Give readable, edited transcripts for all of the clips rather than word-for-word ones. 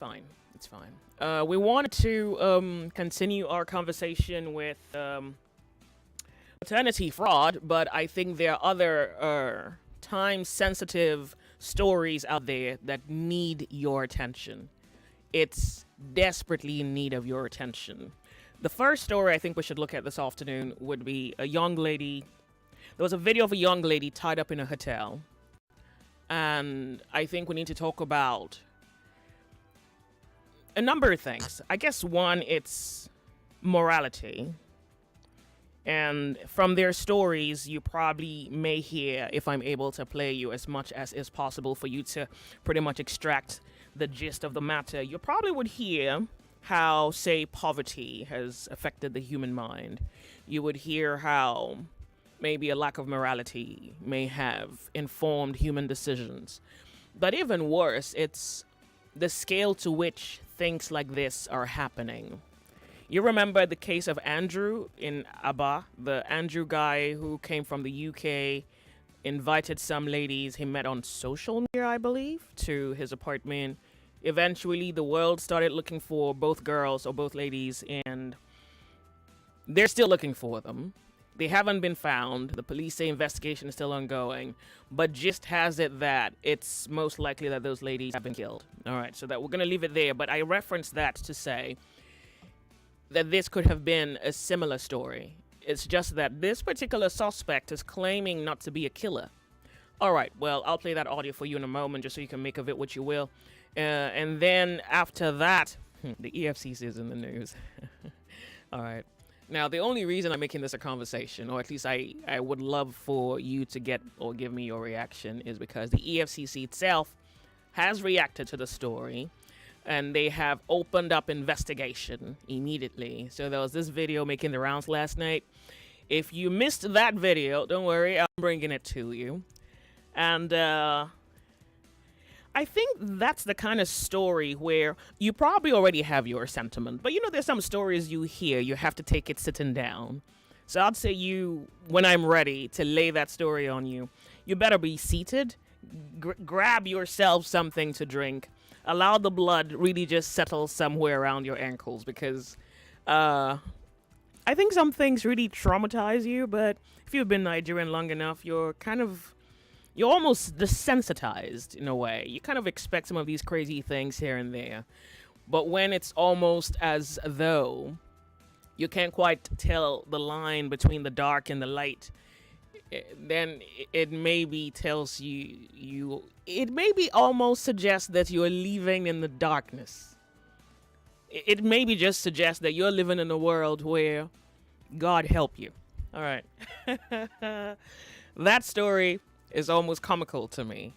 Fine. It's fine. We wanted to continue our conversation with maternity fraud, but I think there are other time-sensitive stories out there that need your attention. It's desperately in need of your attention. The first story I think we should look at this afternoon would be a young lady. There was a video of a young lady tied up in a hotel. And I think we need to talk about a number of things. I guess one, it's morality. And from their stories, you probably may hear, if I'm able to play you as much as is possible for you to pretty much extract the gist of the matter, you probably would hear how, say, poverty has affected the human mind. You would hear how maybe a lack of morality may have informed human decisions. But even worse, it's the scale to which things like this are happening. You remember the case of Andrew in Aba, the Andrew guy who came from the UK, invited some ladies he met on social media, I believe, to his apartment. Eventually, the world started looking for both girls or both ladies, and they're still looking for them. They haven't been found. The police say investigation is still ongoing, but just has it that it's most likely that those ladies have been killed. All right, so that we're going to leave it there, but I referenced that to say that this could have been a similar story. It's just that this particular suspect is claiming not to be a killer. All right, well, I'll play that audio for you in a moment just so you can make of it what you will. And then after that, the EFCC is in the news. All right. Now, the only reason I'm making this a conversation, or at least I would love for you to get or give me your reaction, is because the EFCC itself has reacted to the story, and they have opened up investigation immediately. So there was this video making the rounds last night. If you missed that video, don't worry, I'm bringing it to you. And I think that's the kind of story where you probably already have your sentiment. But you know, there's some stories you hear, you have to take it sitting down. So I'd say when I'm ready to lay that story on you, you better be seated, grab yourself something to drink, allow the blood really just settle somewhere around your ankles, because I think some things really traumatize you, but if you've been Nigerian long enough, you're almost desensitized in a way. You kind of expect some of these crazy things here and there. But when it's almost as though you can't quite tell the line between the dark and the light, then it maybe tells you it maybe almost suggests that you're living in the darkness. It maybe just suggests that you're living in a world where God help you. All right. That story is almost comical to me,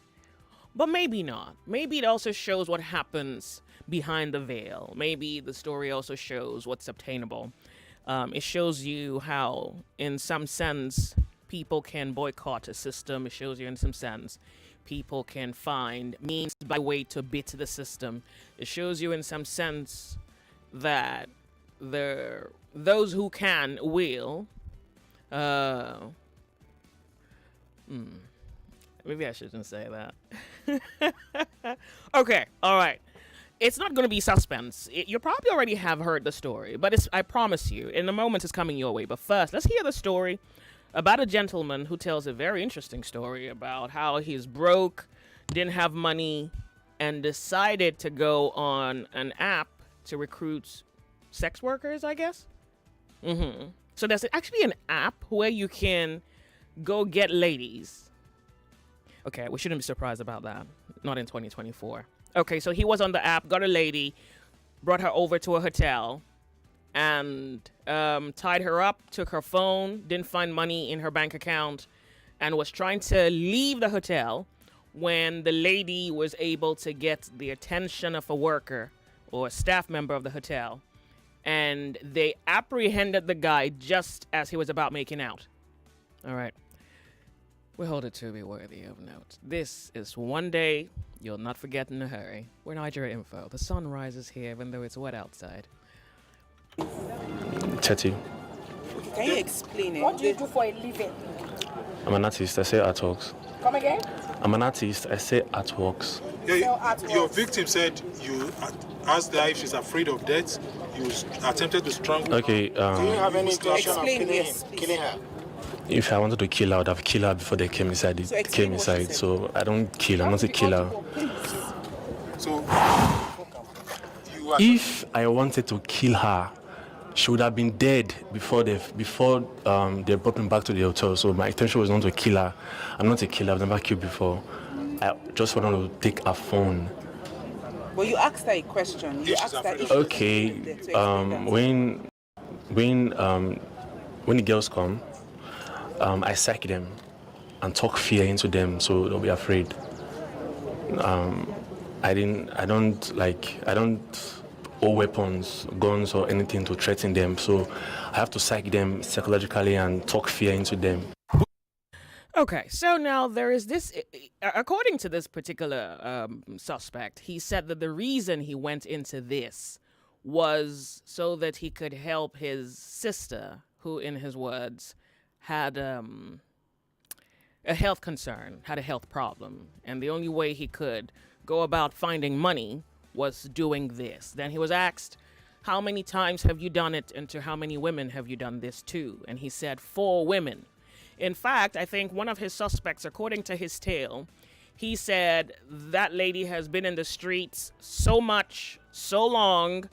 but maybe not. Maybe it also shows what happens behind the veil. Maybe the story also shows what's obtainable. It shows you how, in some sense, people can boycott a system. It shows you, in some sense, people can find means by way to beat the system. It shows you, in some sense, that those who can will. Maybe I shouldn't say that. Okay, all right. It's not going to be suspense. You probably already have heard the story, but I promise you, in a moment it's coming your way. But first, let's hear the story about a gentleman who tells a very interesting story about how he's broke, didn't have money, and decided to go on an app to recruit sex workers, I guess. So there's actually an app where you can go get ladies. Okay, we shouldn't be surprised about that. Not in 2024. Okay, so he was on the app, got a lady, brought her over to a hotel, and tied her up, took her phone, didn't find money in her bank account, and was trying to leave the hotel when the lady was able to get the attention of a worker or a staff member of the hotel. And they apprehended the guy just as he was about making out. All right. We hold it to be worthy of note. This is one day you'll not forget in a hurry. We're Nigeria Info. The sun rises here even though it's wet outside. Chetty. Can you explain it? What do you do for a living? I'm an artist. I say artworks. Come again? I'm an artist. I say artworks. Your victim said you asked her if she's afraid of death. You attempted to strangle. Okay. Do you have any intention of Killing her? If I wanted to kill her, I would have killed her before they came inside. So They came explain what you inside. said. So I don't kill. I'm not a killer. So If I wanted to kill her, she would have been dead before they brought me back to the hotel. So my intention was not to kill her. I'm not a killer. I've never killed before. I just wanted to take her phone. But you asked her a question. You asked her if she was Okay. afraid of death, so explain that. When the girls come, I psych them and talk fear into them so they'll be afraid. I don't own weapons, guns or anything to threaten them. So I have to psych them psychologically and talk fear into them. Okay, so now there is this, according to this particular suspect, he said that the reason he went into this was so that he could help his sister, who, in his words, had a health concern, had a health problem. And the only way he could go about finding money was doing this. Then he was asked, how many times have you done it, and to how many women have you done this to? And he said 4 women. In fact, I think one of his suspects, according to his tale, he said that lady has been in the streets so much, so long,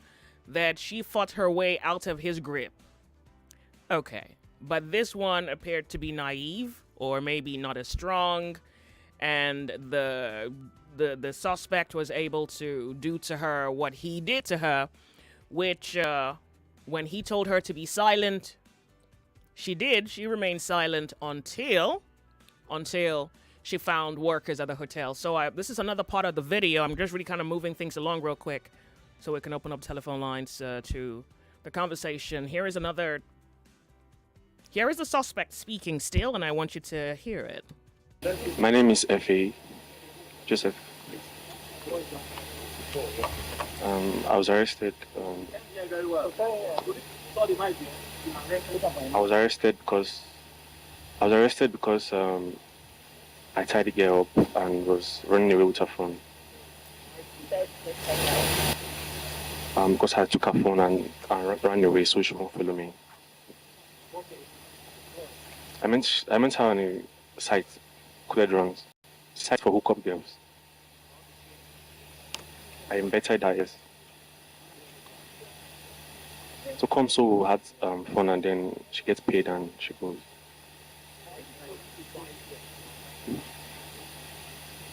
that she fought her way out of his grip. Okay, but this one appeared to be naive, or maybe not as strong, and the suspect was able to do to her what he did to her, which when he told her to be silent, she did. She remained silent until she found workers at the hotel. So this is another part of the video. I'm just really kind of moving things along real quick so we can open up telephone lines to the conversation. Here is the suspect speaking still, and I want you to hear it. My name is F.A. Joseph. I was arrested. I was arrested because I tied the girl up and was running away with her phone. Because I took her phone and ran away so she won't follow me. I meant her on a site called Runs, site for hookup girls. I invited her, yes. So come so had fun and then she gets paid and she goes.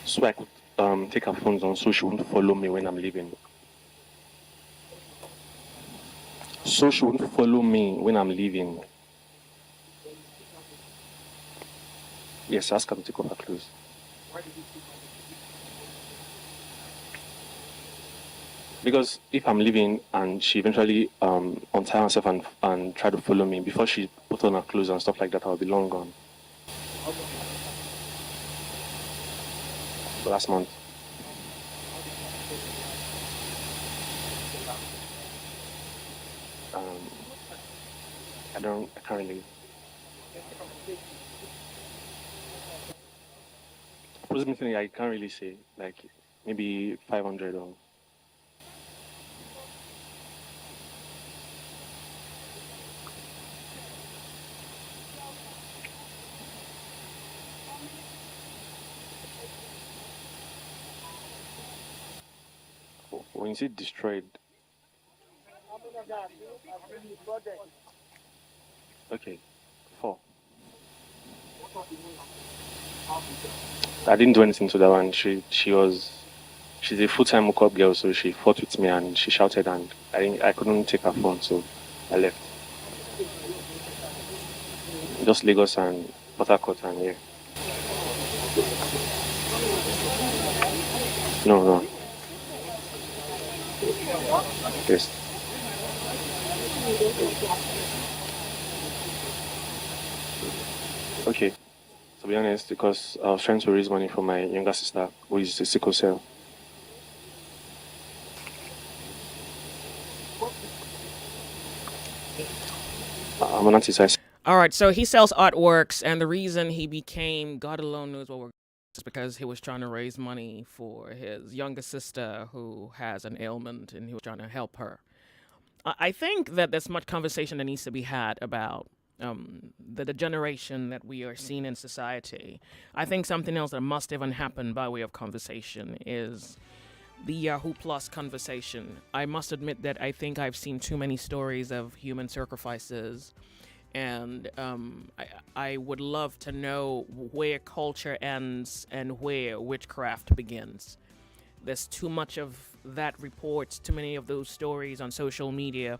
So I could take her phones on so she wouldn't follow me when I'm leaving. So she wouldn't follow me when I'm leaving. Yes, ask her to take off her clothes. Because if I'm leaving and she eventually untie herself and try to follow me, before she put on her clothes and stuff like that, I'll be long gone. Last month. I can't really. Approximately, I can't really say, like maybe 500 or. When you say destroyed, okay, 4. I didn't do anything to that one. She's a full-time hookup girl, so she fought with me and she shouted and I couldn't take her phone, so I left. Just Lagos and Port Harcourt and yeah. No. Yes. Okay. To be honest, because I was trying to raise money for my younger sister, who is a sickle cell. I'm an artist. All right, so he sells artworks, and the reason he became, God alone knows what we're because he was trying to raise money for his younger sister who has an ailment and he was trying to help her. I think that there's much conversation that needs to be had about the degeneration that we are seeing in society. I think something else that must even happen by way of conversation is the Yahoo Plus conversation. I must admit that I think I've seen too many stories of human sacrifices, and I would love to know where culture ends and where witchcraft begins. There's too much of that report, too many of those stories on social media.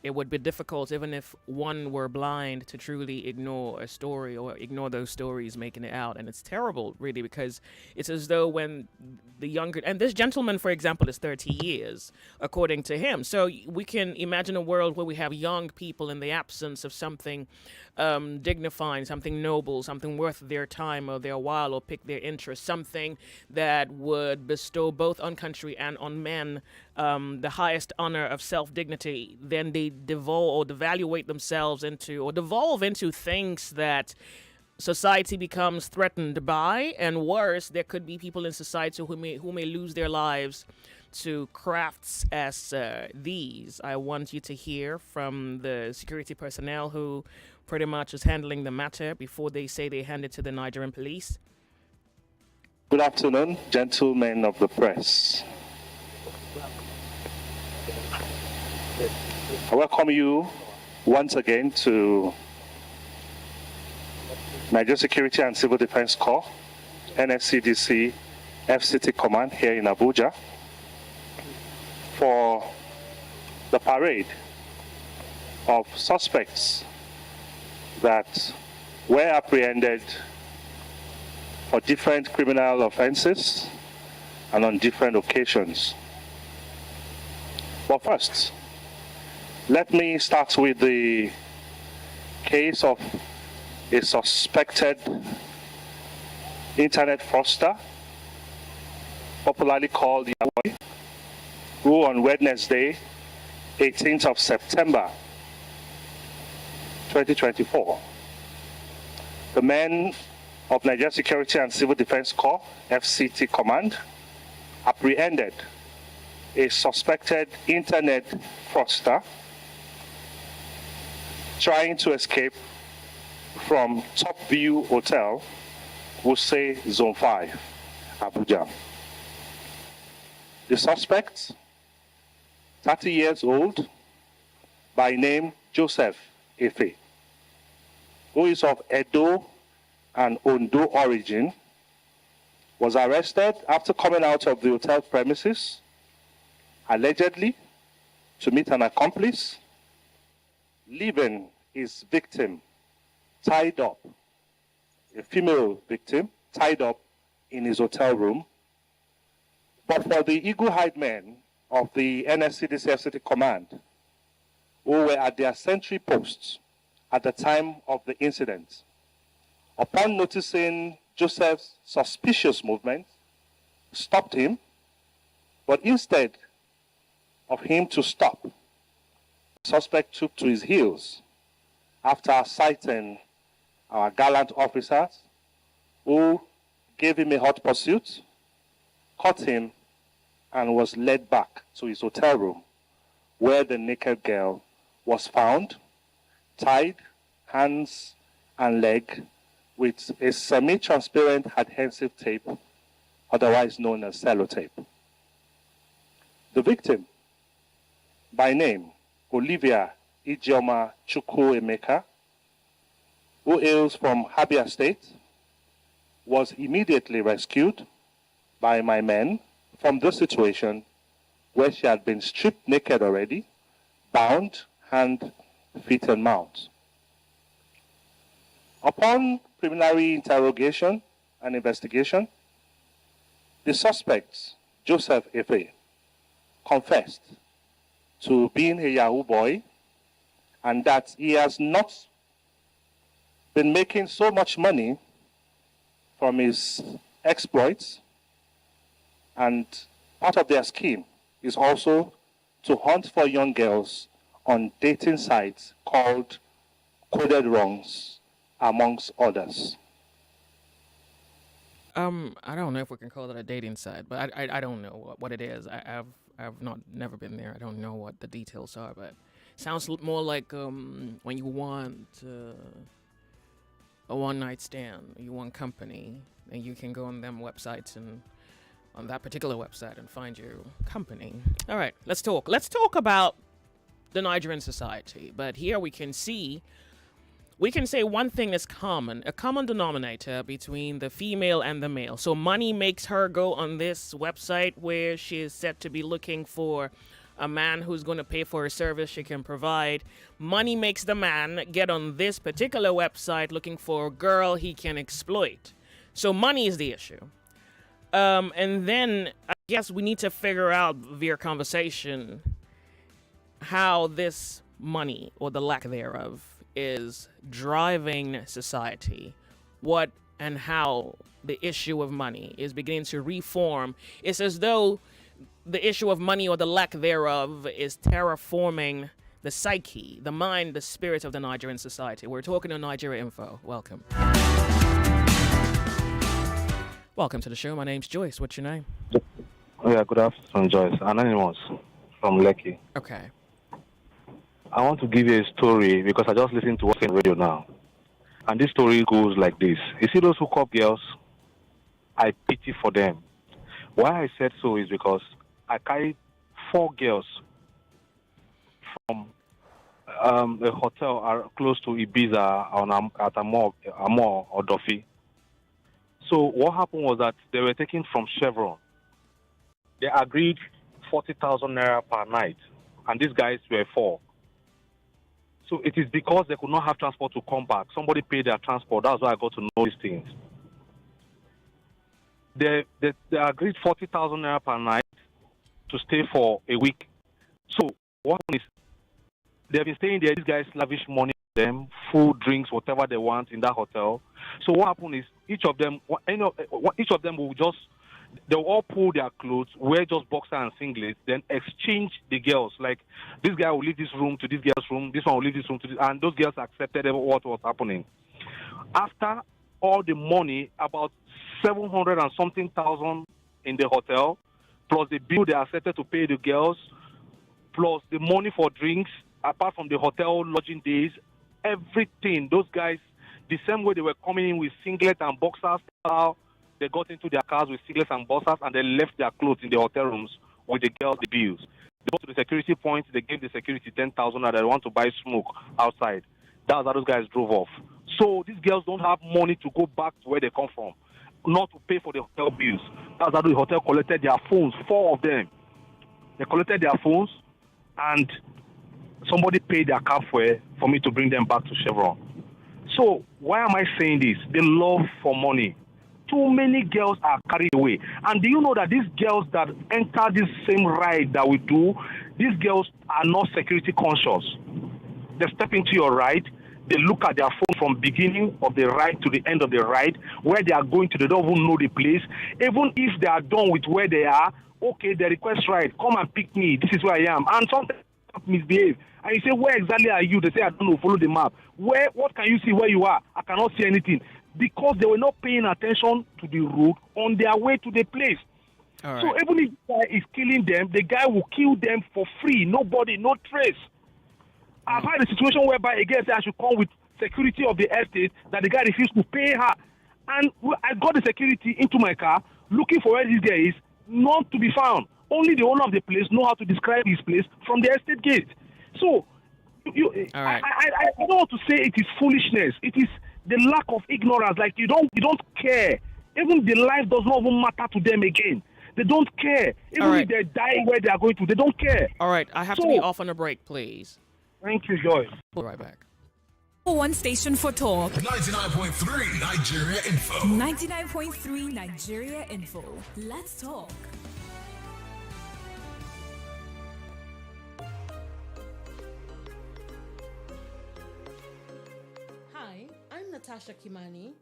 It would be difficult, even if one were blind, to truly ignore a story or ignore those stories making it out. And it's terrible, really, because it's as though when the younger, and this gentleman, for example, is 30 years, according to him. So we can imagine a world where we have young people in the absence of something dignifying, something noble, something worth their time or their while or pick their interest, something that would bestow both on country and on men the highest honor of self-dignity. Then they devaluate themselves into, or devolve into things that society becomes threatened by, and worse, there could be people in society who may lose their lives to crafts as these. I want you to hear from the security personnel who pretty much is handling the matter before they say they hand it to the Nigerian police. Good afternoon, gentlemen of the press. I welcome you once again to Nigeria Security and Civil Defense Corps, NSCDC, FCT Command here in Abuja for the parade of suspects that were apprehended for different criminal offenses and on different occasions. But first, let me start with the case of a suspected internet fraudster, popularly called Yahoo, who on Wednesday, 18th of September, 2024, the men of Nigeria Security and Civil Defense Corps, FCT Command, apprehended a suspected internet fraudster trying to escape from Top View Hotel, Wuse Zone 5, Abuja. The suspect, 30 years old, by name Joseph Efe, who is of Edo and Ondo origin, was arrested after coming out of the hotel premises, allegedly to meet an accomplice, leaving his victim tied up, a female victim tied up in his hotel room. But for the eagle-eyed men of the NSCDC FCT Command, who were at their sentry posts at the time of the incident, upon noticing Joseph's suspicious movement, stopped him, but instead of him to stop, the suspect took to his heels after sighting our gallant officers, who gave him a hot pursuit, caught him, and was led back to his hotel room, where the naked girl was found, tied hands and leg with a semi-transparent adhesive tape, otherwise known as sellotape. The victim, by name Olivia Ijeoma Chukwuemeka, who hails from Abia State, was immediately rescued by my men from this situation where she had been stripped naked already, bound hand, feet, and mouth. Upon preliminary interrogation and investigation, the suspect, Joseph Efe, confessed to being a Yahoo boy and that he has not been making so much money from his exploits, and part of their scheme is also to hunt for young girls on dating sites called Coded Wrongs, amongst others. I don't know if we can call it a dating site, but I don't know what it is. I've never been there. I don't know what the details are, but sounds more like when you want a one night stand, you want company, and you can go on them websites and on that particular website and find your company. All right, let's talk. Let's talk about the Nigerian society. But here we can say one thing is common, a common denominator between the female and the male. So money makes her go on this website where she is said to be looking for a man who's going to pay for a service she can provide. Money makes the man get on this particular website looking for a girl he can exploit. So money is the issue. And then I guess we need to figure out via conversation how this money, or the lack thereof, is driving society. What and how the issue of money is beginning to reform. It's as though the issue of money, or the lack thereof, is terraforming the psyche, the mind, the spirit of the Nigerian society. We're talking to Nigeria Info. Welcome. Welcome to the show. My name's Joyce. What's your name? Yeah, good afternoon, Joyce. Anonymous from Lekki. Okay. I want to give you a story because I just listened to what's on radio now. And this story goes like this. You see those hookup girls? I pity for them. Why I said so is because I carried 4 girls from a hotel close to Ibiza at Amor or Duffy. So what happened was that they were taken from Chevron. They agreed 40,000 naira per night, and these guys were 4. So it is because they could not have transport to come back. Somebody paid their transport. That's why I got to know these things. They agreed 40,000 naira per night to stay for a week. So what happened is they've been staying there. These guys lavish money on them, food, drinks, whatever they want in that hotel. So what happened is each of them will just, they'll all pull their clothes, wear just boxer and singlet, then exchange the girls. Like, this guy will leave this room to this girl's room, this one will leave this room to this, and those girls accepted what was happening. After all the money, about 700 and something thousand in the hotel, plus the bill they accepted to pay the girls, plus the money for drinks, apart from the hotel lodging days, everything, those guys, the same way they were coming in with singlet and boxers, they got into their cars with cigarettes and boxers, and they left their clothes in the hotel rooms with the girls, the bills. They got to the security point, they gave the security 10,000 and they want to buy smoke outside. That's how those guys drove off. So these girls don't have money to go back to where they come from, not to pay for the hotel bills. That's how the hotel collected their phones, 4 of them. They collected their phones, and somebody paid their cab fare for me to bring them back to Chevron. So why am I saying this? The love for money. Too many girls are carried away. And do you know that these girls that enter this same ride that we do, these girls are not security conscious. They step into your ride, they look at their phone from beginning of the ride to the end of the ride, where they are going to, they don't even know the place. Even if they are done with where they are, okay, they request ride, come and pick me, this is where I am. And sometimes misbehave. And you say, where exactly are you? They say, I don't know, follow the map. What can you see where you are? I cannot see anything. Because they were not paying attention to the road on their way to the place. All right. So even if the guy is killing them, the guy will kill them for free. Nobody, no trace. I've had a situation whereby a girl said I should come with security of the estate, that the guy refused to pay her. And I got the security into my car, looking for where this guy is, not to be found. Only the owner of the place know how to describe his place from the estate gate. So, All right. I don't want to say it is foolishness. It is the lack of ignorance. Like, you don't care. Even the life does not even matter to them again. They don't care. Even if they die where they are going to, they don't care. All right, I have to be off on a break, please. Thank you, Joyce. We'll be right back. One station for talk. 99.3 Nigeria Info. 99.3 Nigeria Info. Let's talk. Hi, I'm Natasha Kimani.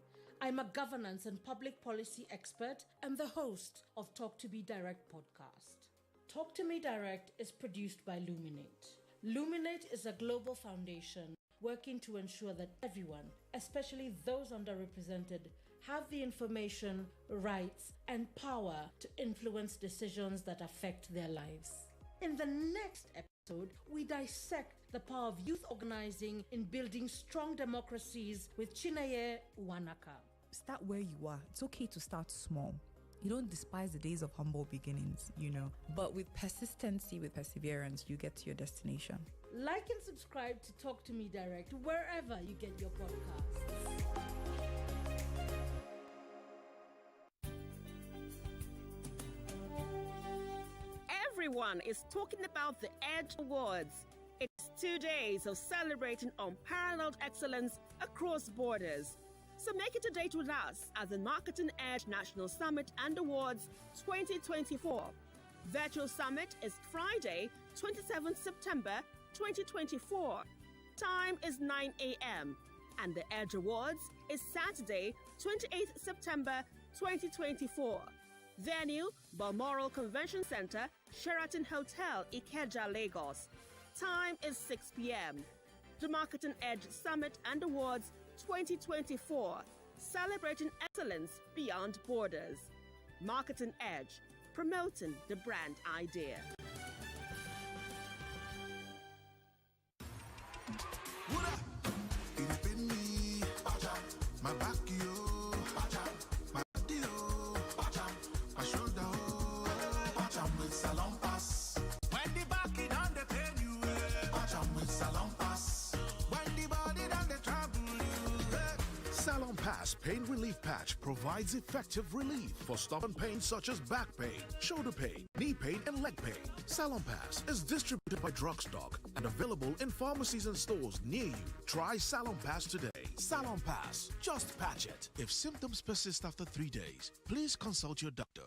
I'm a governance and public policy expert and the host of Talk to Me Direct podcast. Talk to Me Direct is produced by Luminate. Luminate is a global foundation working to ensure that everyone, especially those underrepresented, have the information, rights, and power to influence decisions that affect their lives. In the next episode, we dissect the power of youth organizing in building strong democracies with Chineye Wanaka. Start where you are. It's okay to start small. You don't despise the days of humble beginnings, But with persistency, with perseverance, you get to your destination. Like and subscribe to Talk to Me Direct wherever you get your podcasts. Everyone is talking about the Edge Awards. It's 2 days of celebrating unparalleled excellence across borders. So make it a date with us at the Marketing Edge National Summit and Awards 2024. Virtual Summit is Friday, 27th September 2024. Time is 9 a.m. And the Edge Awards is Saturday, 28th September 2024. Venue, Balmoral Convention Center, Sheraton Hotel, Ikeja, Lagos. Time is 6 p.m. The Marketing Edge Summit and Awards 2024, celebrating excellence beyond borders. Marketing Edge, promoting the brand idea. My back, yo, my body, yo, my shoulder, with Salon Pass. When the back it on the pain you, with Salon Pass. When the body on the trouble you, Salon Pass Pain Relief Patch provides effective relief for stubborn pain such as back pain, shoulder pain, knee pain, and leg pain. Salon Pass is distributed by Drugstock and available in pharmacies and stores near you. Try Salon Pass today. Salon Pass, just patch it. If symptoms persist after 3 days, please consult your doctor.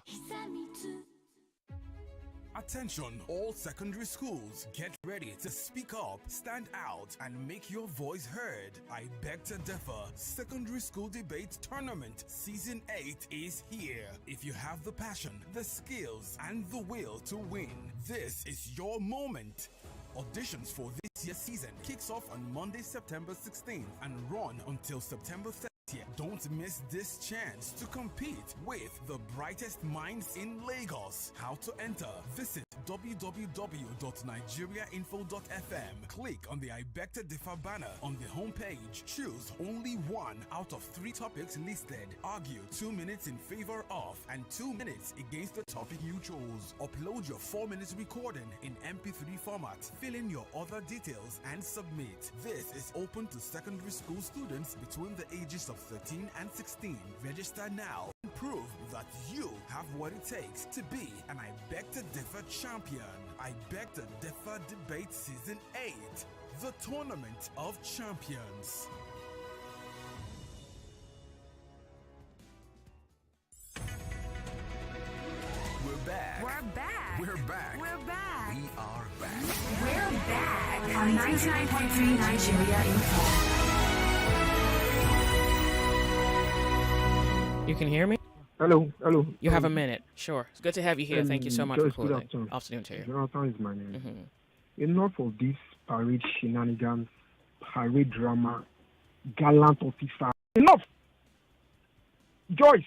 Attention, all secondary schools, get ready to speak up, stand out, and make your voice heard. I Beg to Differ Secondary School Debate Tournament Season 8 is here. If you have the passion, the skills, and the will to win, this is your moment. Auditions for this year's season kicks off on Monday, September 16th and run until September 30th. Don't miss this chance to compete with the brightest minds in Lagos. How to enter? Visit www.nigeriainfo.fm. Click on the I Beg to Differ banner on the homepage. Choose only one out of 3 topics listed. Argue 2 minutes in favor of and 2 minutes against the topic you chose. Upload your 4 minutes recording in MP3 format. Fill in your other details and submit. This is open to secondary school students between the ages of 13 and 16. Register now and prove that you have what it takes to be an I Beg to Differ champion. I Beg to Differ Debate Season 8, the Tournament of Champions. We're back. We're back. We're back. We're back. We are back. We're back on 99.3 Nigeria Info. You can hear me? Hello. You have a minute. Sure. It's good to have you here. Thank you so much Joyce, for good calling. afternoon. Afternoon to you. Jonathan is my name. Mm-hmm. Enough of this parade shenanigans, parade drama, gallant officer. Enough! Joyce,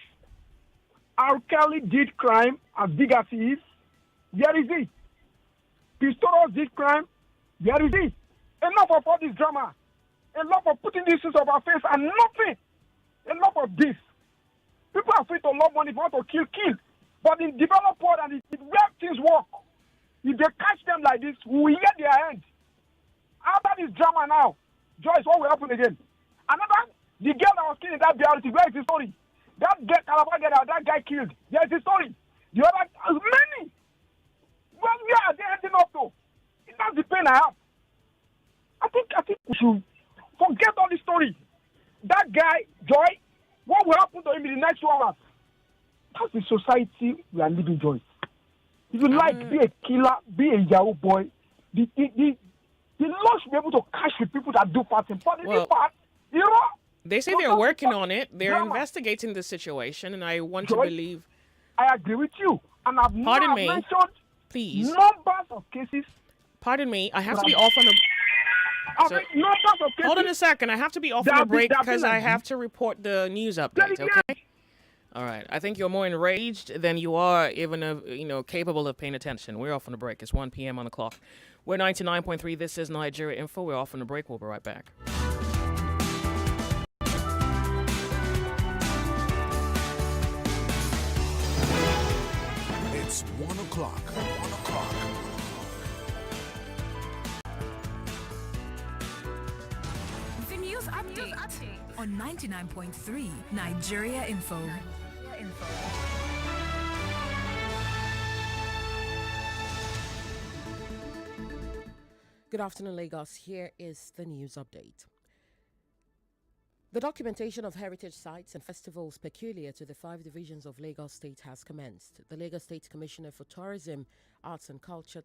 R. Kelly did crime as big as he is. Where is he? Pistorius did crime. Where is he? Enough of all this drama. Enough of putting these things on our face and nothing. Enough of this. People are free to love money, if they want to kill. But in developed world and where things work, if they catch them like this, we will hear their end. After this drama now, Joyce, what will happen again? Another, the girl that was killed in that reality, where is the story? That girl, Calabar girl, that guy killed, there is the story. The other, many. Well, where are they ending up to? That's the pain I have. I think we should forget all the story. That guy, Joy, what will happen to him in the next 2 hours? That's the society we are living, Joyce. If you like, be a killer, be a Yahoo boy. The law should be able to catch the people that do parting. But in this part, you know, they say they're working on it. They're investigating the situation, and I want to believe. I agree with you, and I've mentioned please numbers of cases. Pardon me. I have to be off on a. So, numbers of cases. hold on a second. I have to be off There on a have been- break there have been because like- I have to report the news update. Okay. All right. I think you're more enraged than you are even, capable of paying attention. We're off on a break. It's 1 p.m. on the clock. We're 99.3. This is Nigeria Info. We're off on a break. We'll be right back. It's 1 o'clock. 1 o'clock. The news update on 99.3 Nigeria Info. Good afternoon, Lagos. Here is the news update. The documentation of heritage sites and festivals peculiar to the 5 divisions of Lagos State has commenced. The Lagos State Commissioner for Tourism, Arts and Culture,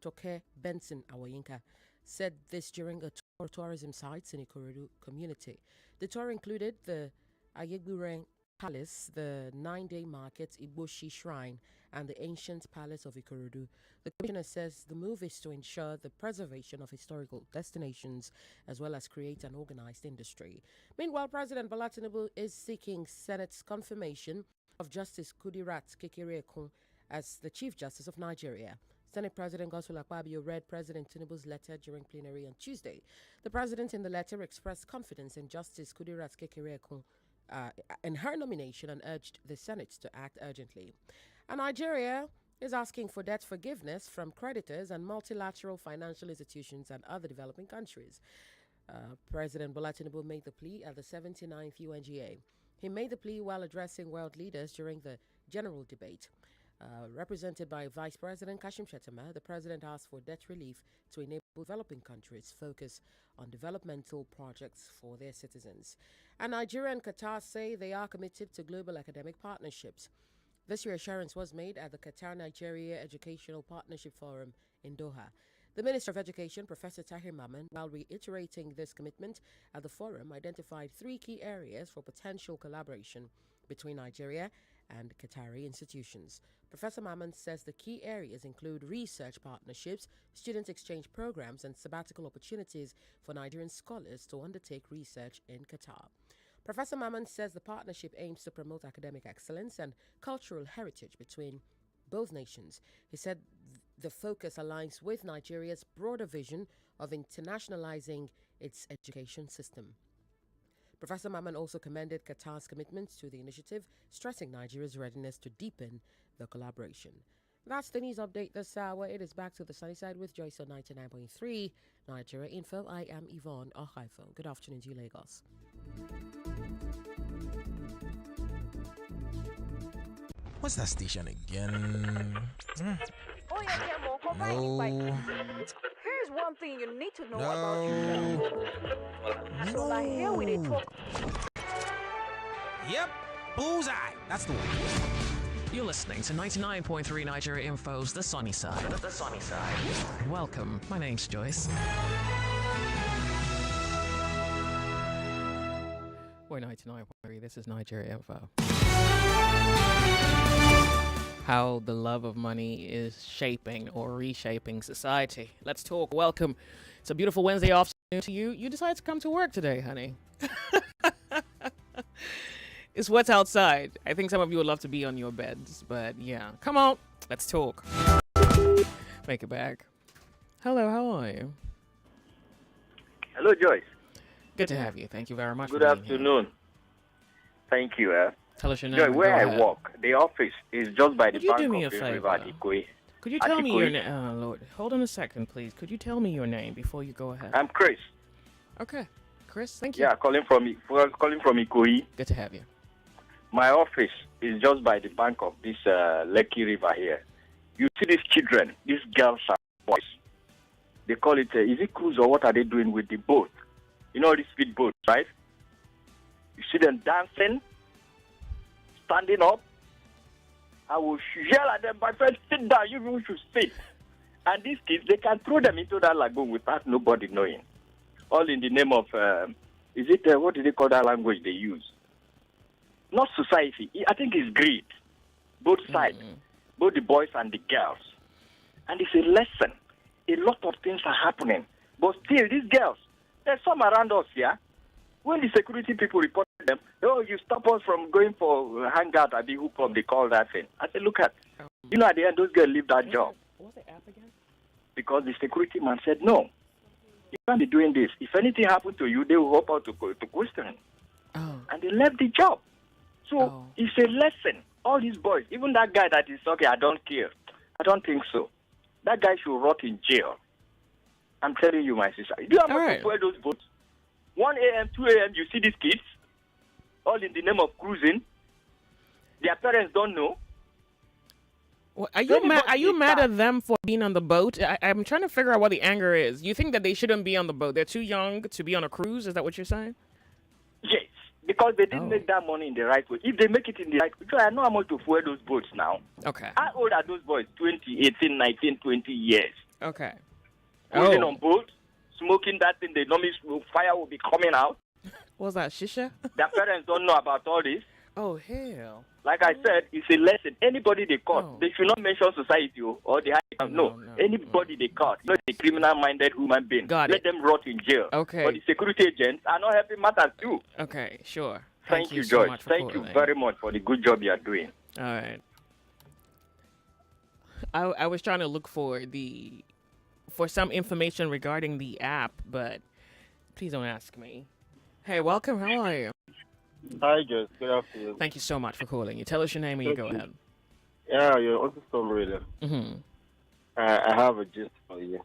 Toke Benson Awoyinka, said this during a tour of tourism sites in Ikorodu community. The tour included the Ayegburen Palace, the 9-day market, Igboshi Shrine, and the ancient palace of Ikorodu. The commissioner says the move is to ensure the preservation of historical destinations as well as create an organized industry. Meanwhile, President Bola Tinubu is seeking Senate's confirmation of Justice Kudirat Kekereekun as the Chief Justice of Nigeria. Senate President Godswill Akpabio read President Tinubu's letter during plenary on Tuesday. The president in the letter expressed confidence in Justice Kudirat Kekereekun in her nomination and urged the Senate to act urgently. And Nigeria is asking for debt forgiveness from creditors and multilateral financial institutions and other developing countries. President Bola Tinubu made the plea at the 79th UNGA. He made the plea while addressing world leaders during the general debate. Represented by Vice President Kashim Shettima, the president asked for debt relief to enable developing countries focus on developmental projects for their citizens. And Nigeria and Qatar say they are committed to global academic partnerships. This reassurance was made at the Qatar-Nigeria Educational Partnership Forum in Doha. The Minister of Education, Professor Tahir Maman, while reiterating this commitment at the forum, identified 3 key areas for potential collaboration between Nigeria and Qatari institutions. Professor Maman says the key areas include research partnerships, student exchange programs, and sabbatical opportunities for Nigerian scholars to undertake research in Qatar. Professor Maman says the partnership aims to promote academic excellence and cultural heritage between both nations. He said the focus aligns with Nigeria's broader vision of internationalizing its education system. Professor Maman also commended Qatar's commitment to the initiative, stressing Nigeria's readiness to deepen the collaboration. That's the news update this hour. It is back to the sunny side with Joyce on 99.3 Nigeria Info. I am Yvonne Ohaifo. Good afternoon to you, Lagos. What's that station again? Oh yeah, Demo, No. Here's one thing you need to know about yourself. So like here we dey talk. Yep, bullseye. That's the one. You're listening to 99.3 Nigeria Info's The Sunny Side. The Sunny Side. Welcome. My name's Joyce. We're 99.3. This is Nigeria Info. How the love of money is shaping or reshaping society. Let's talk. Welcome. It's a beautiful Wednesday afternoon to you. You decided to come to work today, honey. It's what's outside. I think some of you would love to be on your beds, but yeah. Come on. Let's talk. Make it back. Hello, how are you? Hello, Joyce. Good to have you. Thank you very much. Good afternoon. Thank you. Tell us your name. Joy, where Go I ahead. work, the office is just by the Could you bank do me of a the river favor? at Ikoyi. Could you tell me your name? Oh, Lord. Hold on a second, please. Could you tell me your name before you go ahead? I'm Chris. Okay. Chris, thank you. Yeah, calling from Ikoyi. Good to have you. My office is just by the bank of this Lekki River here. You see these children, these girls and boys. They call it, is it cruise or what are they doing with the boat? You know these speed boats, right? You see them dancing, standing up. I will yell at them, my friend, sit down, you people should sit. And these kids, they can throw them into that lagoon without nobody knowing. All in the name of, what do they call that language they use? Not society. I think it's greed. Both sides, both the boys and the girls. And it's a lesson. A lot of things are happening. But still, these girls, there's some around us here. When the security people reported them, oh, you stop us from going for hangout, I mean, hook up, they call that thing. I said, look at, you know, at the end, those girls leave that job. What's the app again? Because the security man said, no, you can't be doing this. If anything happened to you, they will hop out to question. Oh. And they left the job. So it's a lesson. All these boys, even that guy that is, okay, I don't care. I don't think so. That guy should rot in jail. I'm telling you, my sister. Do you have to fuel those boats? 1 a.m., 2 a.m., you see these kids, all in the name of cruising. Their parents don't know. Well, are you mad at them for being on the boat? I'm trying to figure out what the anger is. You think that they shouldn't be on the boat? They're too young to be on a cruise? Is that what you're saying? Yes, because they didn't make that money in the right way. If they make it in the right way, because I know how much to fuel those boats now. Okay. How old are those boys? 20, 18, 19, 20 years. Okay. Cruising on boat, smoking that thing, they normally fire will be coming out. What's that, shisha? Their parents don't know about all this. Oh, hell. Like I said, it's a lesson. Anybody they caught, they should not mention society or the high. No, anybody they caught, not a criminal-minded human being. Let them rot in jail. Okay. But the security agents are not helping matters too. Okay, sure. Thank you, so Joyce. much for Thank you calling. very much for the good job you are doing. All right. I was trying to look for some information regarding the app, but please don't ask me. Hey, welcome. How are you? Hi, Joyce. Good afternoon. Thank you so much for calling. You tell us your name and you go ahead. Yeah, you're on some radio. Mm-hmm. I have a gist for you.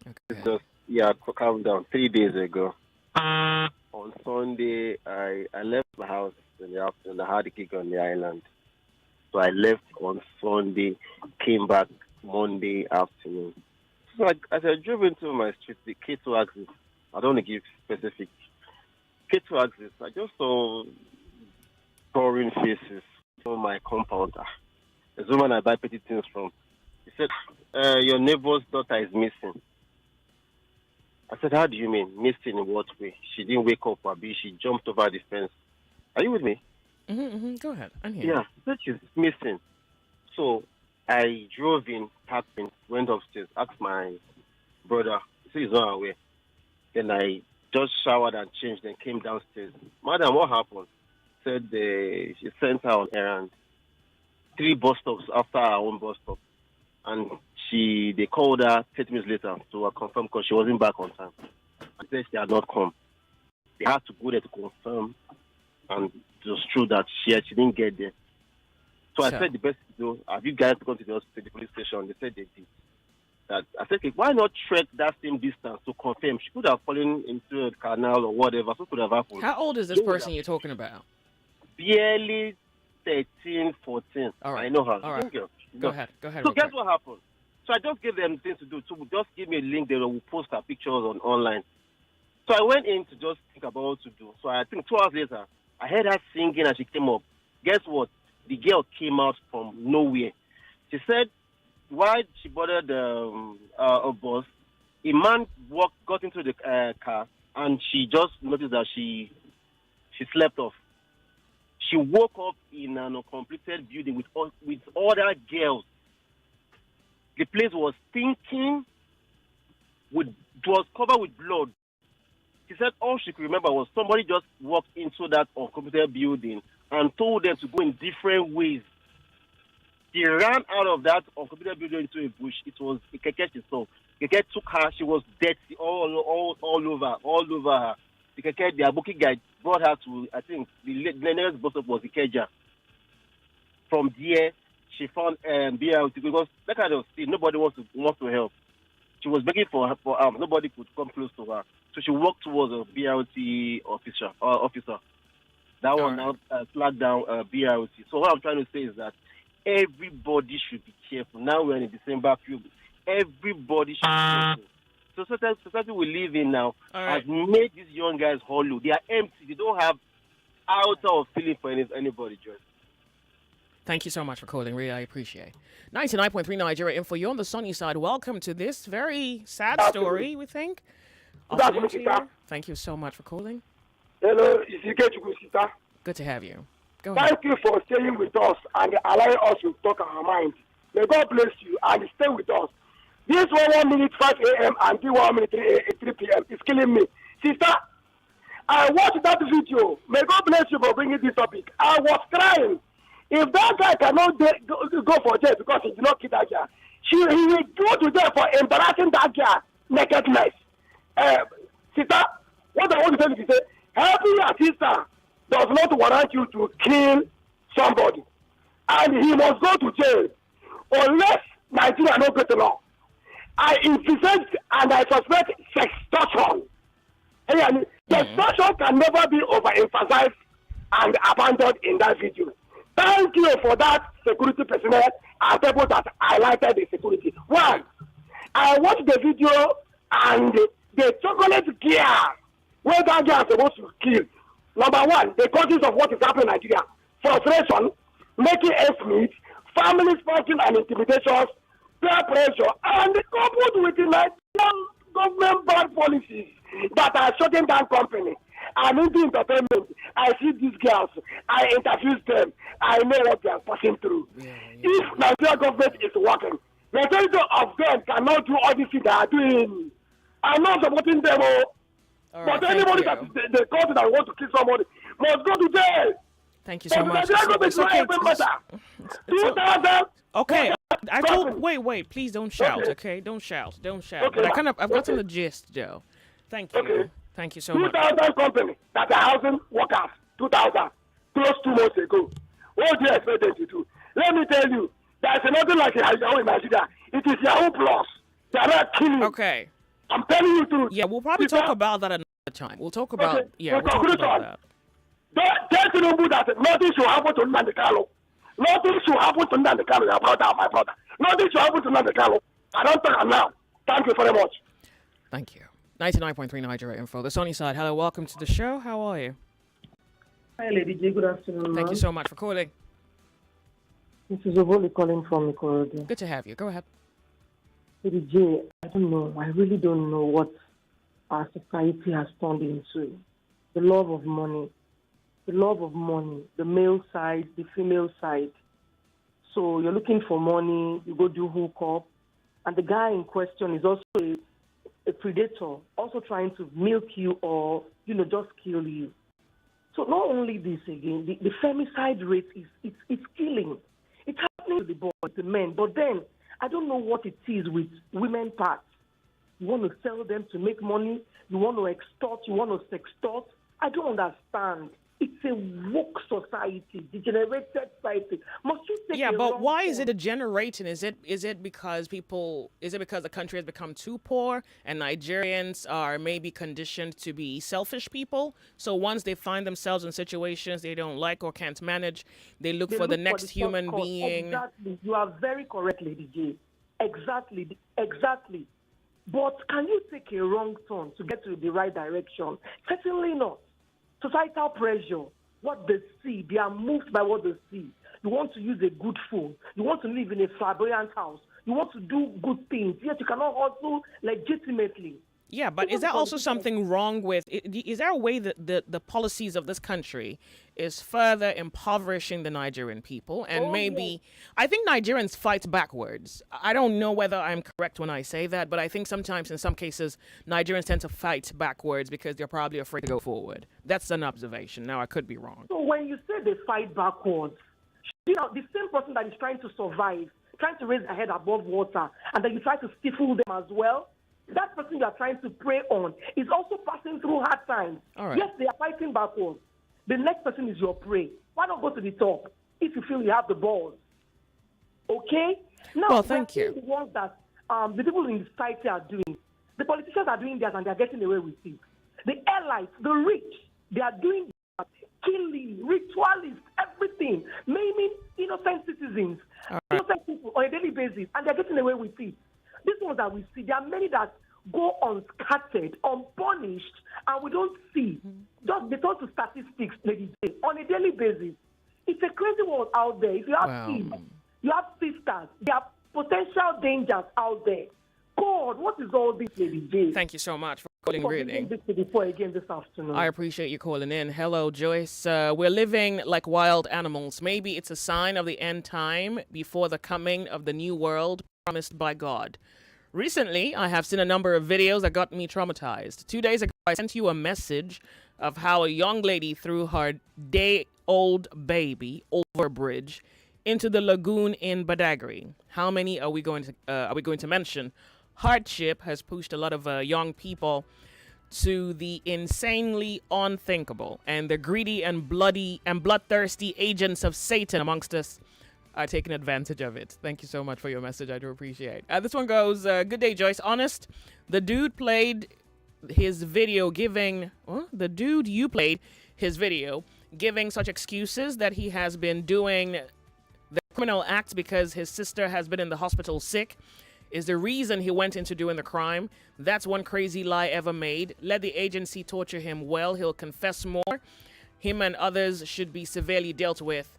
Okay. Just, calm down. 3 days ago, on Sunday, I left my house in the afternoon. I had a gig on the island. So I left on Sunday, came back Monday afternoon. So as I drove into my street, the K2 axis, I don't want to give specific K2 axis, I just saw boring faces on my compounder. There's a woman I buy petty things from. He said, your neighbor's daughter is missing. I said, how do you mean? Missing in what way? She didn't wake up, or she jumped over the fence. Are you with me? Go ahead. I'm here. Yeah, that is missing. So I drove in, parked in, went upstairs, asked my brother. He said he's not aware. Then I just showered and changed, then came downstairs. Madam, what happened? Said she sent her on errand. 3 bus stops after her own bus stop. And they called her 30 minutes later to confirm because she wasn't back on time. And said she had not come. They had to go there to confirm, and it was true that she didn't get there. So I said the best to do, have you guys gone to the police station? They said they did. That I said, okay, why not trek that same distance to confirm? She could have fallen into a canal or whatever. So could have happened. How old is this person you're talking about? Barely 13, 14. All right. I know her. All right. Go ahead. So guess what happened? So I just gave them things to do. So just give me a link. They will post her pictures online. So I went in to just think about what to do. So I think 2 hours later, I heard her singing and she came up. Guess what? The girl came out from nowhere. She said, while she boarded a bus, a man got into the car and she just noticed that she slept off. She woke up in an uncompleted building with other girls. The place was stinking. It was covered with blood. She said all she could remember was somebody just walked into that uncompleted building and told them to go in different ways. She ran out of that uncompleted building into a bush. It was a keke she saw. Keke took her. She was dirty all over her. The keke, the booking guide brought her to, I think, the nearest bus stop was Ikeja. From there, she found BRT because that kind of thing, nobody wants to help. She was begging for nobody could come close to her. So she walked towards a BRT officer. That one now flagged down BRT. So what I'm trying to say is that everybody should be careful. Now we're in December period. Everybody should be careful. So society we live in now has made these young guys hollow. They are empty. They don't have outer of feeling for anybody, Joyce. Thank you so much for calling. Really, I appreciate it. 99.3 Nigeria Info. You're on the sunny side. Welcome to this very sad story, we think. Thank you so much for calling. Hello, is it good, Good to have you. Go ahead. Thank you for staying with us and allowing us to talk our mind. May God bless you and stay with us. This 1 minute 5 a.m. and the 1 minute 3 p.m. is killing me. Sister, I watched that video. May God bless you for bringing this topic. I was crying. If that guy cannot go for jail because he did not kill that girl, he will go to jail for embarrassing that girl nakedness. Sister, what I want to tell you is helping your sister does not warrant you to kill somebody. And he must go to jail unless Nigeria no get law. I insist and I suspect sextortion. Sextortion can never be overemphasized and abandoned in that video. Thank you for that, security personnel and people that highlighted the security. One, I watched the video and the chocolate gear where that girl is supposed to kill. Number one, the causes of what is happening in Nigeria. Frustration, making ends meet, family smoking and intimidations, peer pressure, and coupled with the Nigerian government bad policies that are shutting down company. I'm into entertainment. I see these girls. I interview them. I know what they are passing through. If Nigeria government is working, majority of them cannot do all these things they are doing. I'm not supporting them all. But anybody that is the country that wants to kill somebody must go to jail. Thank you so much. It's okay. 2000. Okay. I told. Wait. Please don't shout. Okay, don't shout. Okay. But I've gotten the gist, Joe. Thank you. Okay. Thank you so much. 2000 company that are housing workers. 2000 close 2 months ago. What do you expect them to do? Let me tell you, there's nothing like Yahoo in Nigeria. It is Yahoo Plus. They are not killing. Okay. I'm telling you the truth. Yeah, we'll probably talk about that another time. We'll talk about we'll talk about that. Tell Tinubu that nothing should happen to Nnamdi Kanu. Nothing should happen to Nnamdi Kanu, your brother, my brother. Nothing should happen to Nnamdi Kanu. I don't talk now. Thank you very much. Thank you. 99.3 Nigeria Info. The Sunny Side. Hello, welcome to the show. How are you? Hi, Lady J. Good afternoon. Thank you so much for calling. This is Oboli calling from Ikorodu. Good to have you. Go ahead. Lady J, I don't know. I really don't know what our society has turned into. The love of money. The male side, the female side. So you're looking for money, you go do hookup, and the guy in question is also a predator, also trying to milk you or, just kill you. So not only this again, the femicide rate it's killing. It's happening to the boys, the men, but then I don't know what it is with women parts. You want to sell them to make money, you want to extort, you want to sextort. I don't understand. It's a woke society, degenerated society. Must you take but why is it degenerating? Is it because the country has become too poor and Nigerians are maybe conditioned to be selfish people? So once they find themselves in situations they don't like or can't manage, they look for the next human being. Exactly. You are very correct, Lady J. Exactly. But can you take a wrong turn to get to the right direction? Certainly not. Societal pressure, what they see, they are moved by what they see. You want to use a good phone. You want to live in a flamboyant house. You want to do good things. Yet you cannot hustle legitimately. Yeah, but is there also something wrong with is there a way that the policies of this country is further impoverishing the Nigerian people? And I think Nigerians fight backwards. I don't know whether I'm correct when I say that, but I think sometimes in some cases Nigerians tend to fight backwards because they're probably afraid to go forward. That's an observation. Now, I could be wrong. So when you say they fight backwards, the same person that is trying to survive, trying to raise their head above water, and then you try to stifle them as well, that person you are trying to prey on is also passing through hard times. All right. Yes, they are fighting backwards. The next person is your prey. Why not go to the top if you feel you have the balls? Okay? Now, thank you. The ones that the people in society are doing, the politicians are doing that and they are getting away with it. The elites, the rich, they are doing that, killing, ritualists, everything, maiming innocent citizens, innocent people on a daily basis, and they are getting away with it. These ones that we see, there are many that go unscattered, unpunished, and we don't see. Just they talk to statistics, Lady J, on a daily basis. It's a crazy world out there. If you have kids, you have sisters, there are potential dangers out there. God, what is all this, Lady J? Thank you so much for calling, reading. Again this afternoon. I appreciate you calling in. Hello, Joyce. We're living like wild animals. Maybe it's a sign of the end time before the coming of the new world promised by God. Recently, I have seen a number of videos that got me traumatized. 2 days ago, I sent you a message of how a young lady threw her day-old baby over a bridge into the lagoon in Badagry. How many are we going to mention? Hardship has pushed a lot of young people to the insanely unthinkable, and the greedy and bloodthirsty agents of Satan amongst us are taking advantage of it. Thank you so much for your message. I do appreciate. This one goes, good day, Joyce. Honest, the dude played his video giving, the dude you played his video giving such excuses that he has been doing the criminal act because his sister has been in the hospital sick is the reason he went into doing the crime. That's one crazy lie ever made. Let the agency torture him well. He'll confess more. Him and others should be severely dealt with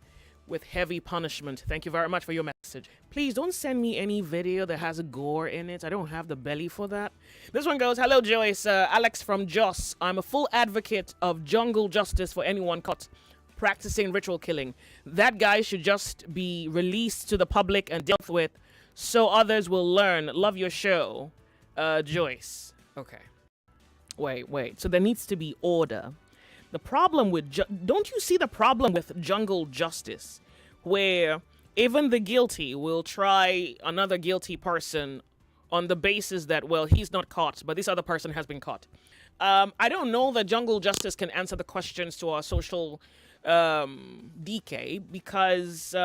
heavy punishment. Thank you very much for your message. Please don't send me any video that has a gore in it. I don't have the belly for that. This one goes, hello, Joyce. Alex from Jos. I'm a full advocate of jungle justice for anyone caught practicing ritual killing. That guy should just be released to the public and dealt with so others will learn. Love your show, Joyce. Okay. Wait. So there needs to be order. The problem with don't you see the problem with jungle justice, where even the guilty will try another guilty person on the basis that, well, he's not caught, but this other person has been caught. I don't know that jungle justice can answer the questions to our social decay, because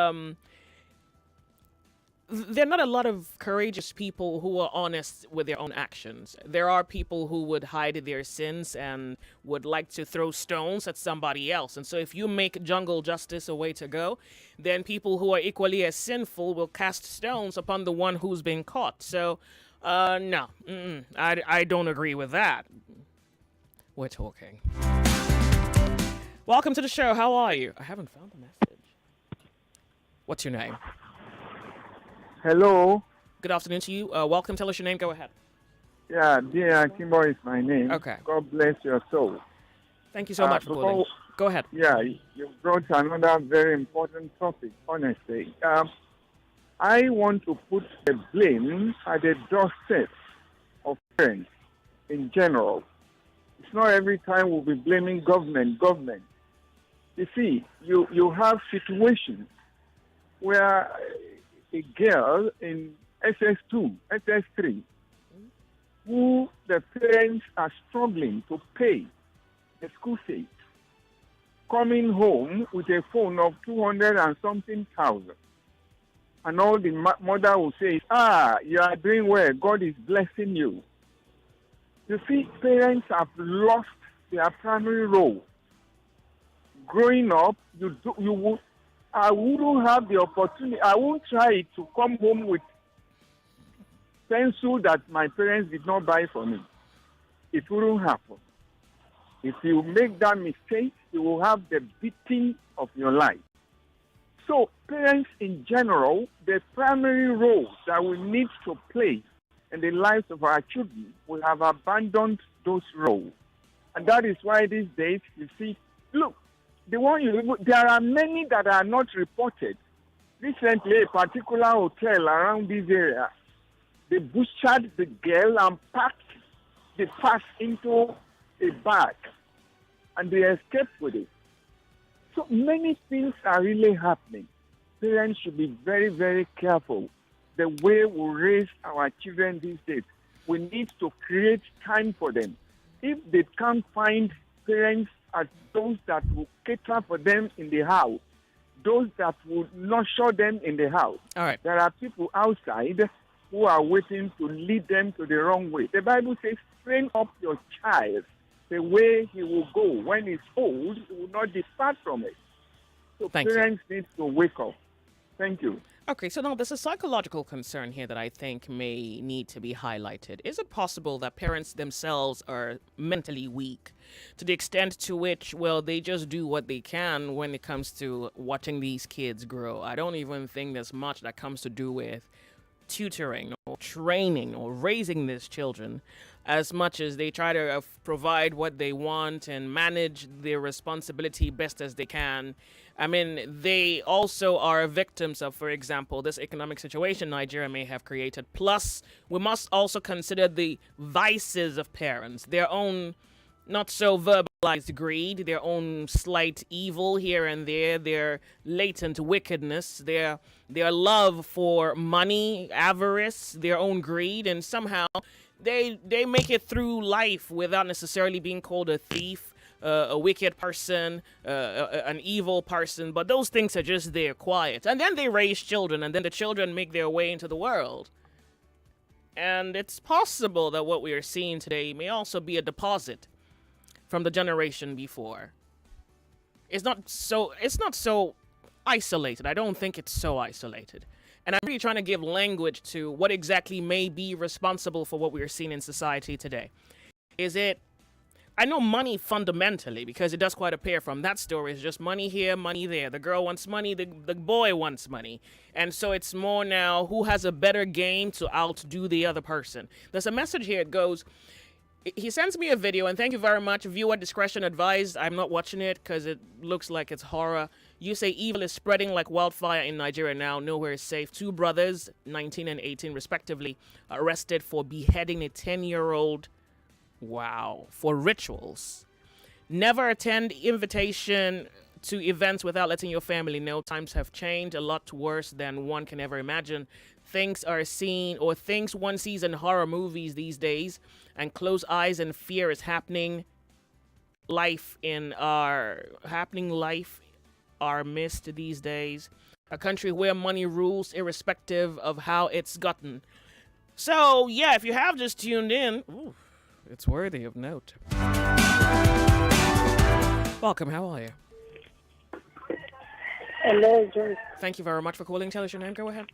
there are not a lot of courageous people who are honest with their own actions. There are people who would hide their sins and would like to throw stones at somebody else. And so if you make jungle justice a way to go, then people who are equally as sinful will cast stones upon the one who's been caught. So, no, I don't agree with that. We're talking. Welcome to the show. How are you? I haven't found the message. What's your name? Hello. Good afternoon to you. Welcome. Tell us your name. Go ahead. Yeah, dear Kimbo is my name. Okay. God bless your soul. Thank you so much for calling. Go ahead. Yeah, you brought another very important topic, honestly. I want to put the blame at the doorstep of parents in general. It's not every time we'll be blaming government. You see, you have situations where a girl in SS2, SS3, who the parents are struggling to pay the school fees, coming home with a phone of 200 and something thousand. And all the mother will say is, you are doing well, God is blessing you. You see, parents have lost their primary role. Growing up, I wouldn't have the opportunity. I won't try to come home with pencil that my parents did not buy for me. It wouldn't happen. If you make that mistake, you will have the beating of your life. So parents in general, the primary roles that we need to play in the lives of our children, we have abandoned those roles. And that is why these days you see, look, there are many that are not reported. Recently, a particular hotel around this area, they butchered the girl and packed the parts into a bag, and they escaped with it. So many things are really happening. Parents should be very, very careful the way we raise our children these days. We need to create time for them. If they can't find parents as those that will cater for them in the house, those that will nurture them in the house. All right. There are people outside who are waiting to lead them to the wrong way. The Bible says, train up your child the way he will go. When he's old, he will not depart from it. So parents need to wake up. Thank you. Okay, so now there's a psychological concern here that I think may need to be highlighted. Is it possible that parents themselves are mentally weak to the extent to which, well, they just do what they can when it comes to watching these kids grow? I don't even think there's much that comes to do with tutoring or training or raising these children as much as they try to provide what they want and manage their responsibility best as they can. I mean, they also are victims of, for example, this economic situation Nigeria may have created. Plus, we must also consider the vices of parents, their own not so verbalized greed, their own slight evil here and there, their latent wickedness, their love for money, avarice, their own greed, and somehow they make it through life without necessarily being called a thief, a wicked person, an evil person, but those things are just there quiet. And then they raise children, and then the children make their way into the world. And it's possible that what we are seeing today may also be a deposit from the generation before. It's not so isolated. I don't think it's so isolated. And I'm really trying to give language to what exactly may be responsible for what we are seeing in society today. Is it, I know money fundamentally, because it does quite appear from that story, it's just money here, money there. The girl wants money, the boy wants money. And so it's more now who has a better game to outdo the other person. There's a message here, it goes, he sends me a video, and thank you very much. Viewer discretion advised. I'm not watching it because it looks like it's horror. You say evil is spreading like wildfire in Nigeria now. Nowhere is safe. 2 brothers, 19 and 18 respectively, arrested for beheading a 10-year-old. Wow. For rituals. Never attend invitation to events without letting your family know. Times have changed a lot worse than one can ever imagine. Things are seen, or things one sees in horror movies these days, and close eyes and fear is happening life our midst these days. A country where money rules irrespective of how it's gotten. So yeah, if you have just tuned in, it's worthy of note. Welcome, how are you? Hello, Joyce. Thank you very much for calling. Tell us your name, go ahead.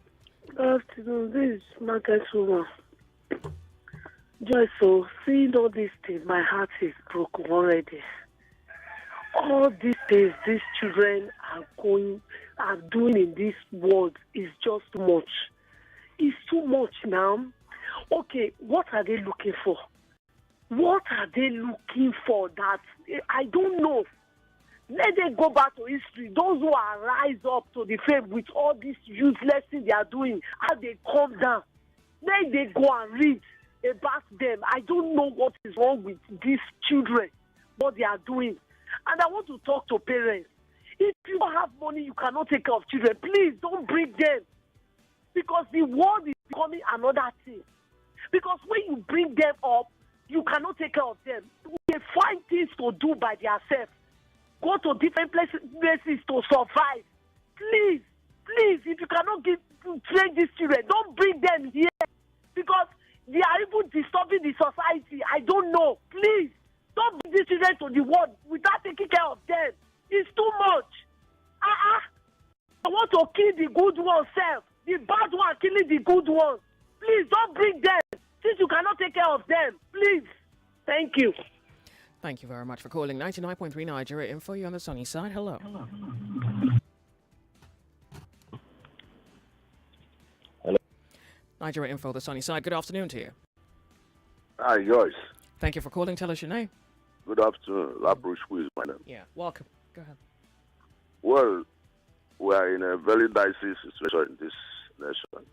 Good afternoon. This is Margaret Woman. Joyce, so seeing all these things, my heart is broken already. All these things these children are doing in this world is just too much. It's too much now. Okay, what are they looking for? What are they looking for that I don't know? Let them go back to history. Those who are rise up to the fame with all these useless things they are doing, how they come down. Let them go and read about them. I don't know what is wrong with these children, what they are doing. And I want to talk to parents. If you have money, you cannot take care of children. Please don't bring them. Because the world is becoming another thing. Because when you bring them up, you cannot take care of them. They find things to do by themselves. Go to different places to survive. Please, if you cannot train these children, don't bring them here. Because they are even disturbing the society. I don't know. Please, don't bring these children to the world without taking care of them. It's too much. I want to kill the good ones self. The bad one killing the good ones. Please, don't bring them. Since you cannot take care of them. Please. Thank you. Thank you very much for calling 99.3 Nigeria Info. You on the sunny side. Hello. Hello. Nigeria Info, the sunny side. Good afternoon to you. Hi, Joyce. Thank you for calling. Tell us your name. Good afternoon. Labrouche, who is my name? Yeah, welcome. Go ahead. Well, we are in a very dicey situation in this nation,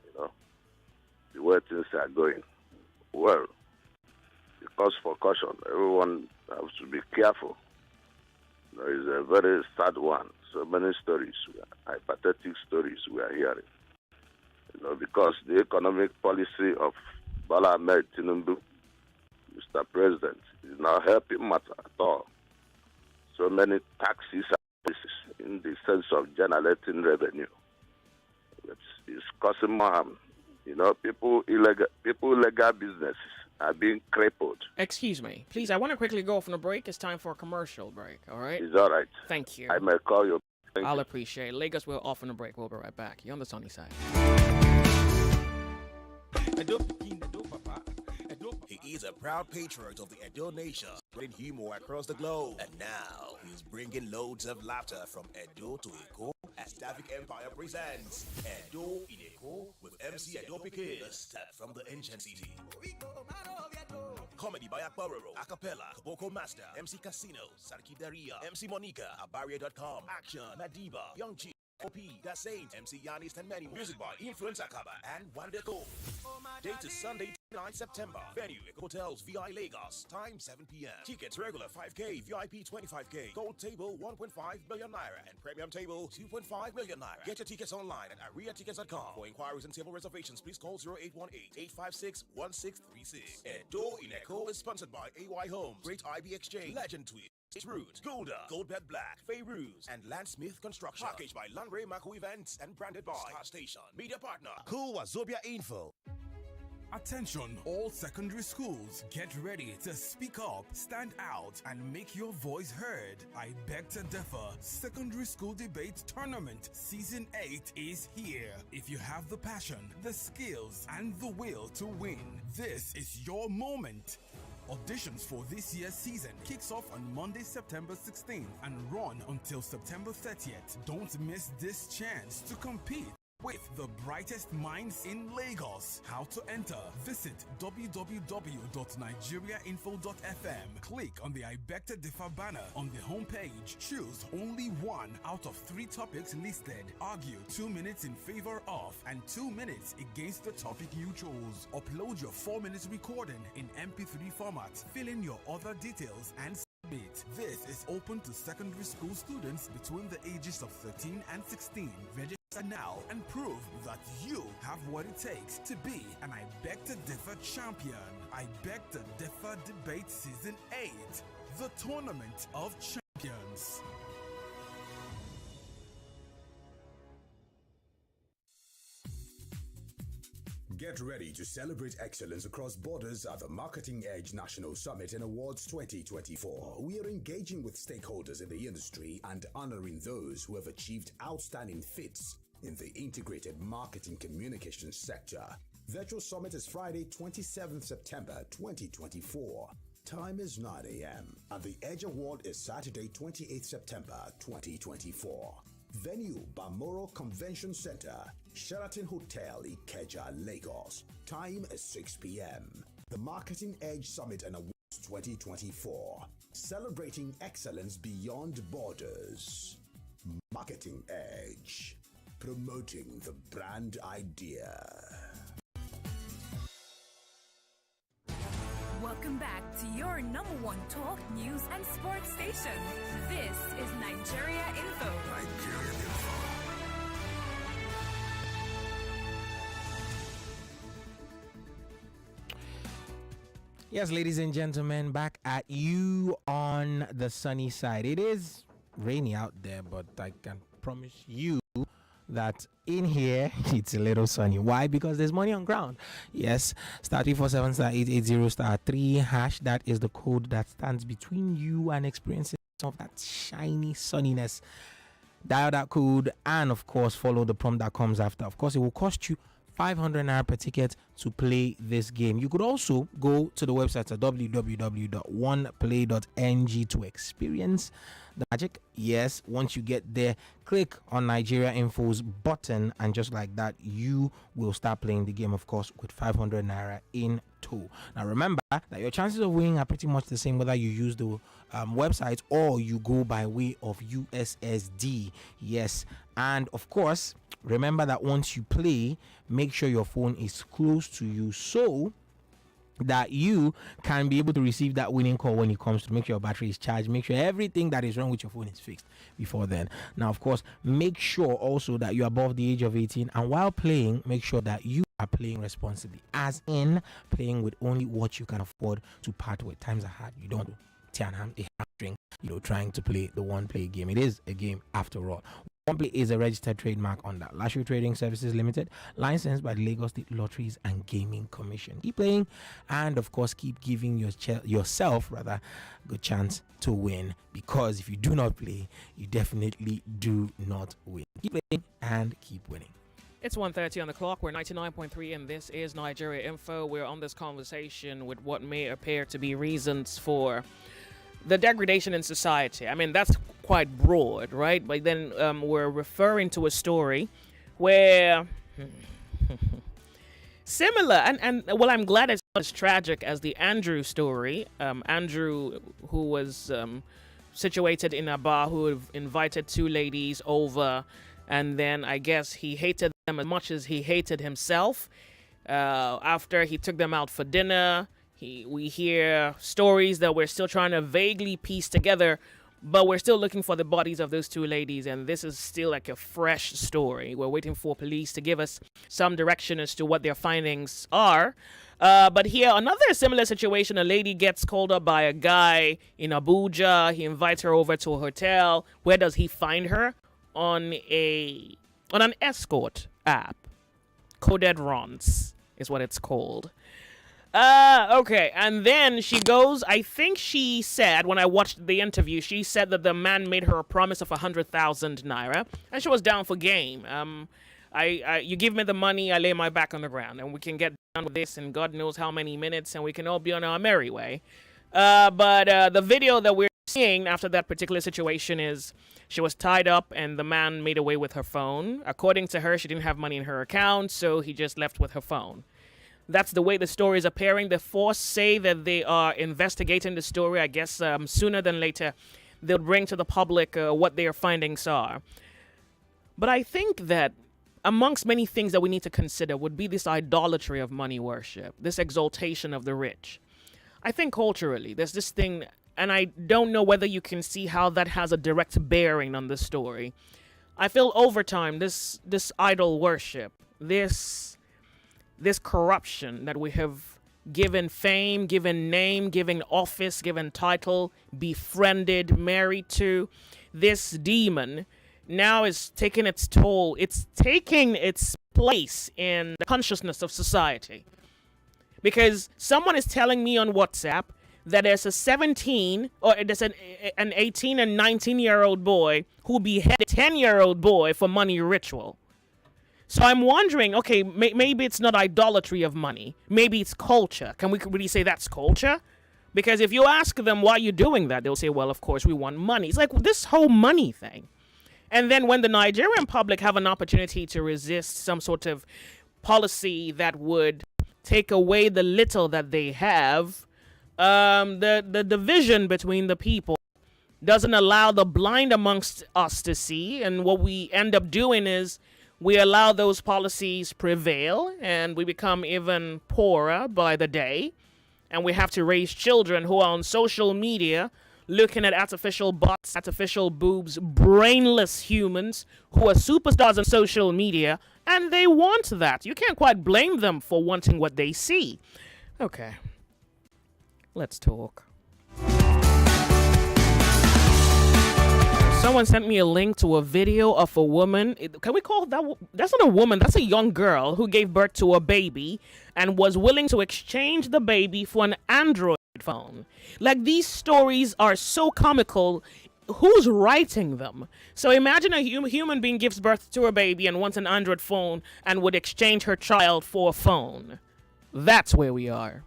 the way things are going. Well, because for caution, everyone has to be careful. There is a very sad one. So many stories, hypothetical stories we are hearing. Because the economic policy of Bola Ahmed Tinubu, Mr. President, is not helping matter at all. So many taxes in the sense of generating revenue. It's causing more harm. People legal businesses are being crippled. Excuse me. Please, I want to quickly go off on a break. It's time for a commercial break, all right? It's all right. Thank you. I may call you. I'll appreciate it. Lagos, we're off on a break. We'll be right back. You're on the sunny side. He is a proud patriot of the Edo nation, spreading humor across the globe. And now, he's bringing loads of laughter from Edo to Eko as Davik Empire presents Edo Ineko with MC Edo Pique, the step from the ancient city. Comedy by Akbaroro, Acapella, Kaboko Master, MC Casino, Sarki Daria, MC Monica, Abaria.com, Action, Madiba, Young Chief, OP, The Saint, MC Yanis, and many more. Music by Influence Akaba and Wandeko. Date is Sunday, 9 September. Venue, Hotels, VI Lagos. Time 7 p.m. Tickets regular 5K, VIP 25K. Gold table 1.5 million naira and premium table 2.5 million naira. Get your tickets online at ariatickets.com. For inquiries and table reservations, please call 0818-856-1636. Edo Ineko is sponsored by AY Homes, Great IB Exchange, Legend Tweet, Root, Golda, Goldbed Black, Fayruz, and Landsmith Construction. Packaged by Landray Mako Events and branded by Star Station. Media partner, Cool Wazobia Info. Attention, all secondary schools, get ready to speak up, stand out, and make your voice heard. I beg to differ. Secondary School Debate Tournament Season 8 is here. If you have the passion, the skills, and the will to win, this is your moment. Auditions for this year's season kicks off on Monday, September 16th and run until September 30th. Don't miss this chance to compete with the brightest minds in Lagos. How to enter? Visit www.nigeriainfo.fm. Click on the I Beg to Differ banner on the homepage. Choose only one out of 3 topics listed. Argue 2 minutes in favor of and 2 minutes against the topic you chose. Upload your 4 minutes recording in MP3 format. Fill in your other details and submit. This is open to secondary school students between the ages of 13 and 16. Register now and prove that you have what it takes to be an I Beg to Differ champion. I Beg to Differ Debate Season 8, the Tournament of Champions. Get ready to celebrate excellence across borders at the Marketing Edge National Summit and Awards 2024. We are engaging with stakeholders in the industry and honoring those who have achieved outstanding feats in the integrated marketing communications sector. Virtual Summit is Friday, 27th September 2024. Time is 9 a.m. and the Edge Award is Saturday, 28th September 2024. Venue, Balmoral Convention Center, Sheraton Hotel, Ikeja, Lagos. Time is 6 p.m. The Marketing Edge Summit and Awards 2024. Celebrating excellence beyond borders. Marketing Edge. Promoting the brand idea. Welcome back to your number one talk, news, and sports station. This is Nigeria Info. Nigeria Info. Yes, ladies and gentlemen, back at you on the sunny side. It is rainy out there, but I can promise you that in here it's a little sunny. Why? Because there's money on ground. Yes, star 347 star 880 star 3 hash. That is the code that stands between you and experiencing some of that shiny sunniness. Dial that code and of course follow the prompt that comes after. Of course, it will cost you 500 naira per ticket to play this game. You could also go to the website at www.oneplay.ng to experience the magic. Yes, once you get there, click on Nigeria Info's button, and just like that, you will start playing the game, of course, with 500 naira in tow. Now, remember that your chances of winning are pretty much the same whether you use the website or you go by way of USSD. Yes, and of course, remember that once you play, make sure your phone is close to you so that you can be able to receive that winning call when it comes to make sure your battery is charged, make sure everything that is wrong with your phone is fixed before then. Now, of course, make sure also that you're above the age of 18, and while playing, make sure that you are playing responsibly, as in playing with only what you can afford to part with. Times are hard. You don't tear a hamstring, trying to play the one play game. It is a game after all. OnePlay is a registered trademark under Lashu Trading Services Limited, licensed by the Lagos State Lotteries and Gaming Commission. Keep playing, and of course, keep giving yourself a good chance to win, because if you do not play, you definitely do not win. Keep playing and keep winning. It's 1:30 on the clock. We're 99.3, and this is Nigeria Info. We're on this conversation with what may appear to be reasons for the degradation in society. I mean, that's quite broad, right? But then we're referring to a story where similar, and well, I'm glad it's not as tragic as the Andrew story. Andrew, who was situated in a bar, who invited two ladies over, and then I guess he hated them as much as he hated himself. After he took them out for dinner, we hear stories that we're still trying to vaguely piece together, but we're still looking for the bodies of those two ladies, and this is still like a fresh story. We're waiting for police to give us some direction as to what their findings are. But here, another similar situation, a lady gets called up by a guy in Abuja. He invites her over to a hotel. Where does he find her? On an escort app. Coded Runs is what it's called. Okay, and then she goes, I think she said, when I watched the interview, she said that the man made her a promise of 100,000 naira, and she was down for game. You give me the money, I lay my back on the ground, and we can get done with this in God knows how many minutes, and we can all be on our merry way. But the video that we're seeing after that particular situation is she was tied up, and the man made away with her phone. According to her, she didn't have money in her account, so he just left with her phone. That's the way the story is appearing. The force say that they are investigating the story. I guess sooner than later, they'll bring to the public what their findings are. But I think that amongst many things that we need to consider would be this idolatry of money worship, this exaltation of the rich. I think culturally, there's this thing, and I don't know whether you can see how that has a direct bearing on the story. I feel over time, this idol worship, this corruption that we have given fame, given name, given office, given title, befriended, married to, this demon now is taking its toll. It's taking its place in the consciousness of society. Because someone is telling me on WhatsApp that there's a 17 or there's an 18 and 19-year-old boy who beheaded a 10-year-old boy for money ritual. So I'm wondering, okay, maybe it's not idolatry of money. Maybe it's culture. Can we really say that's culture? Because if you ask them why you're doing that, they'll say, well, of course, we want money. It's like this whole money thing. And then when the Nigerian public have an opportunity to resist some sort of policy that would take away the little that they have, the division between the people doesn't allow the blind amongst us to see. And what we end up doing is we allow those policies prevail, and we become even poorer by the day. And we have to raise children who are on social media looking at artificial butts, artificial boobs, brainless humans who are superstars on social media, and they want that. You can't quite blame them for wanting what they see. Okay, let's talk. Someone sent me a link to a video of a woman. Can we call that? That's not a woman. That's a young girl who gave birth to a baby and was willing to exchange the baby for an Android phone. Like, these stories are so comical. Who's writing them? So imagine a human being gives birth to a baby and wants an Android phone and would exchange her child for a phone. That's where we are.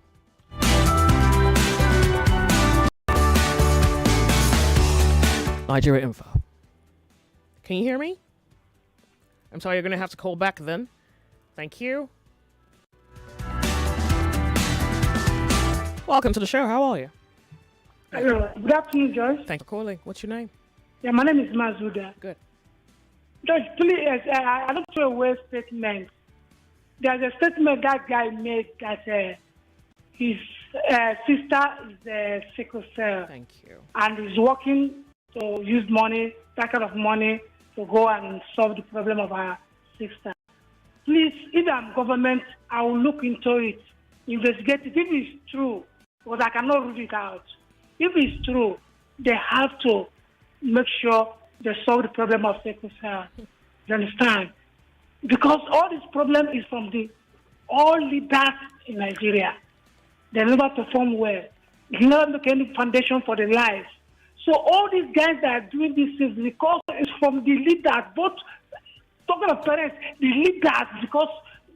Nigeria Info. Can you hear me? I'm sorry, you're going to have to call back then. Thank you. Welcome to the show. How are you? Hello. Good afternoon, Joyce. Thanks for calling. What's your name? Yeah, my name is Mazuda. Good. Joyce, please, I don't throw away statement. There's a statement that guy made that his sister is sickle cell. Thank you. And he's working to use money, that kind of money, to go and solve the problem of our sister. Please, if I'm government, I will look into it, investigate it. If it's true, because I cannot rule it out. If it's true, they have to make sure they solve the problem of sickle cell. You understand? Because all this problem is from all leaders in Nigeria. They never perform well. They never make any foundation for their lives. So all these guys that are doing this is because it's from the leaders, both talking of parents, the leaders, because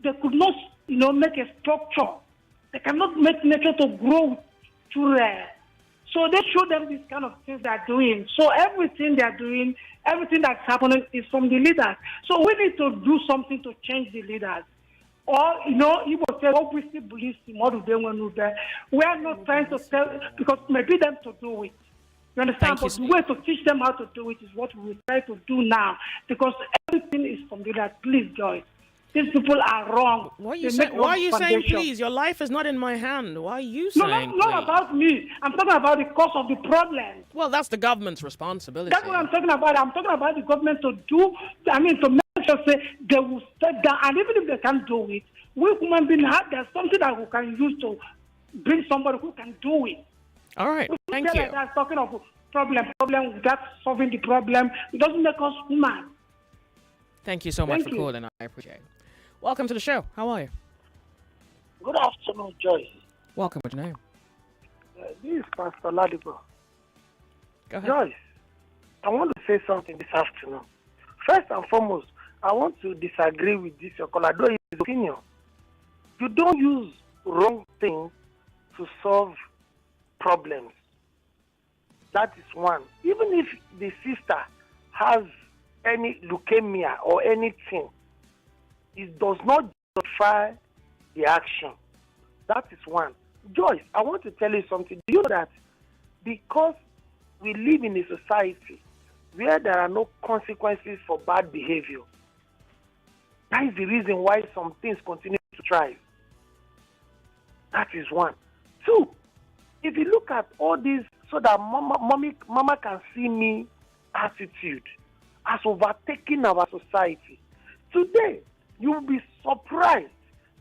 they could not, make a structure. They cannot make nature to grow through there. So they show them these kind of things they're doing. So everything they're doing, everything that's happening is from the leaders. So we need to do something to change the leaders. Or, you will say, oh, we still believe in what do they want to do. We are not trying to tell, because maybe them to do it. You understand? But the way to teach them how to do it is what we try to do now. Because everything is from the leaders. Please, Joyce. These people are wrong. Why are you saying please? Your life is not in my hand. Why are you saying please? Not about me. I'm talking about the cause of the problem. Well, that's the government's responsibility. That's what I'm talking about. I'm talking about the government to make sure say they will step down. And even if they can't do it, we human beings there's something that we can use to bring somebody who can do it. All right. Thank you. Like that, talking of problem without solving the problem, it doesn't make us human. Thank you so much for calling. I appreciate it. Welcome to the show. How are you? Good afternoon, Joyce. Welcome. What's your name? This is Pastor Ladipo. Go ahead. Joyce, I want to say something this afternoon. First and foremost, I want to disagree with this your caller, though his opinion. You don't use wrong things to solve problems. That is one. Even if the sister has any leukemia or anything, it does not justify the action. That is one. Joyce, I want to tell you something. Do you know that because we live in a society where there are no consequences for bad behavior, that is the reason why some things continue to thrive. That is one. Two, if you look at all these so that mama can see me attitude has overtaken our society. Today, you will be surprised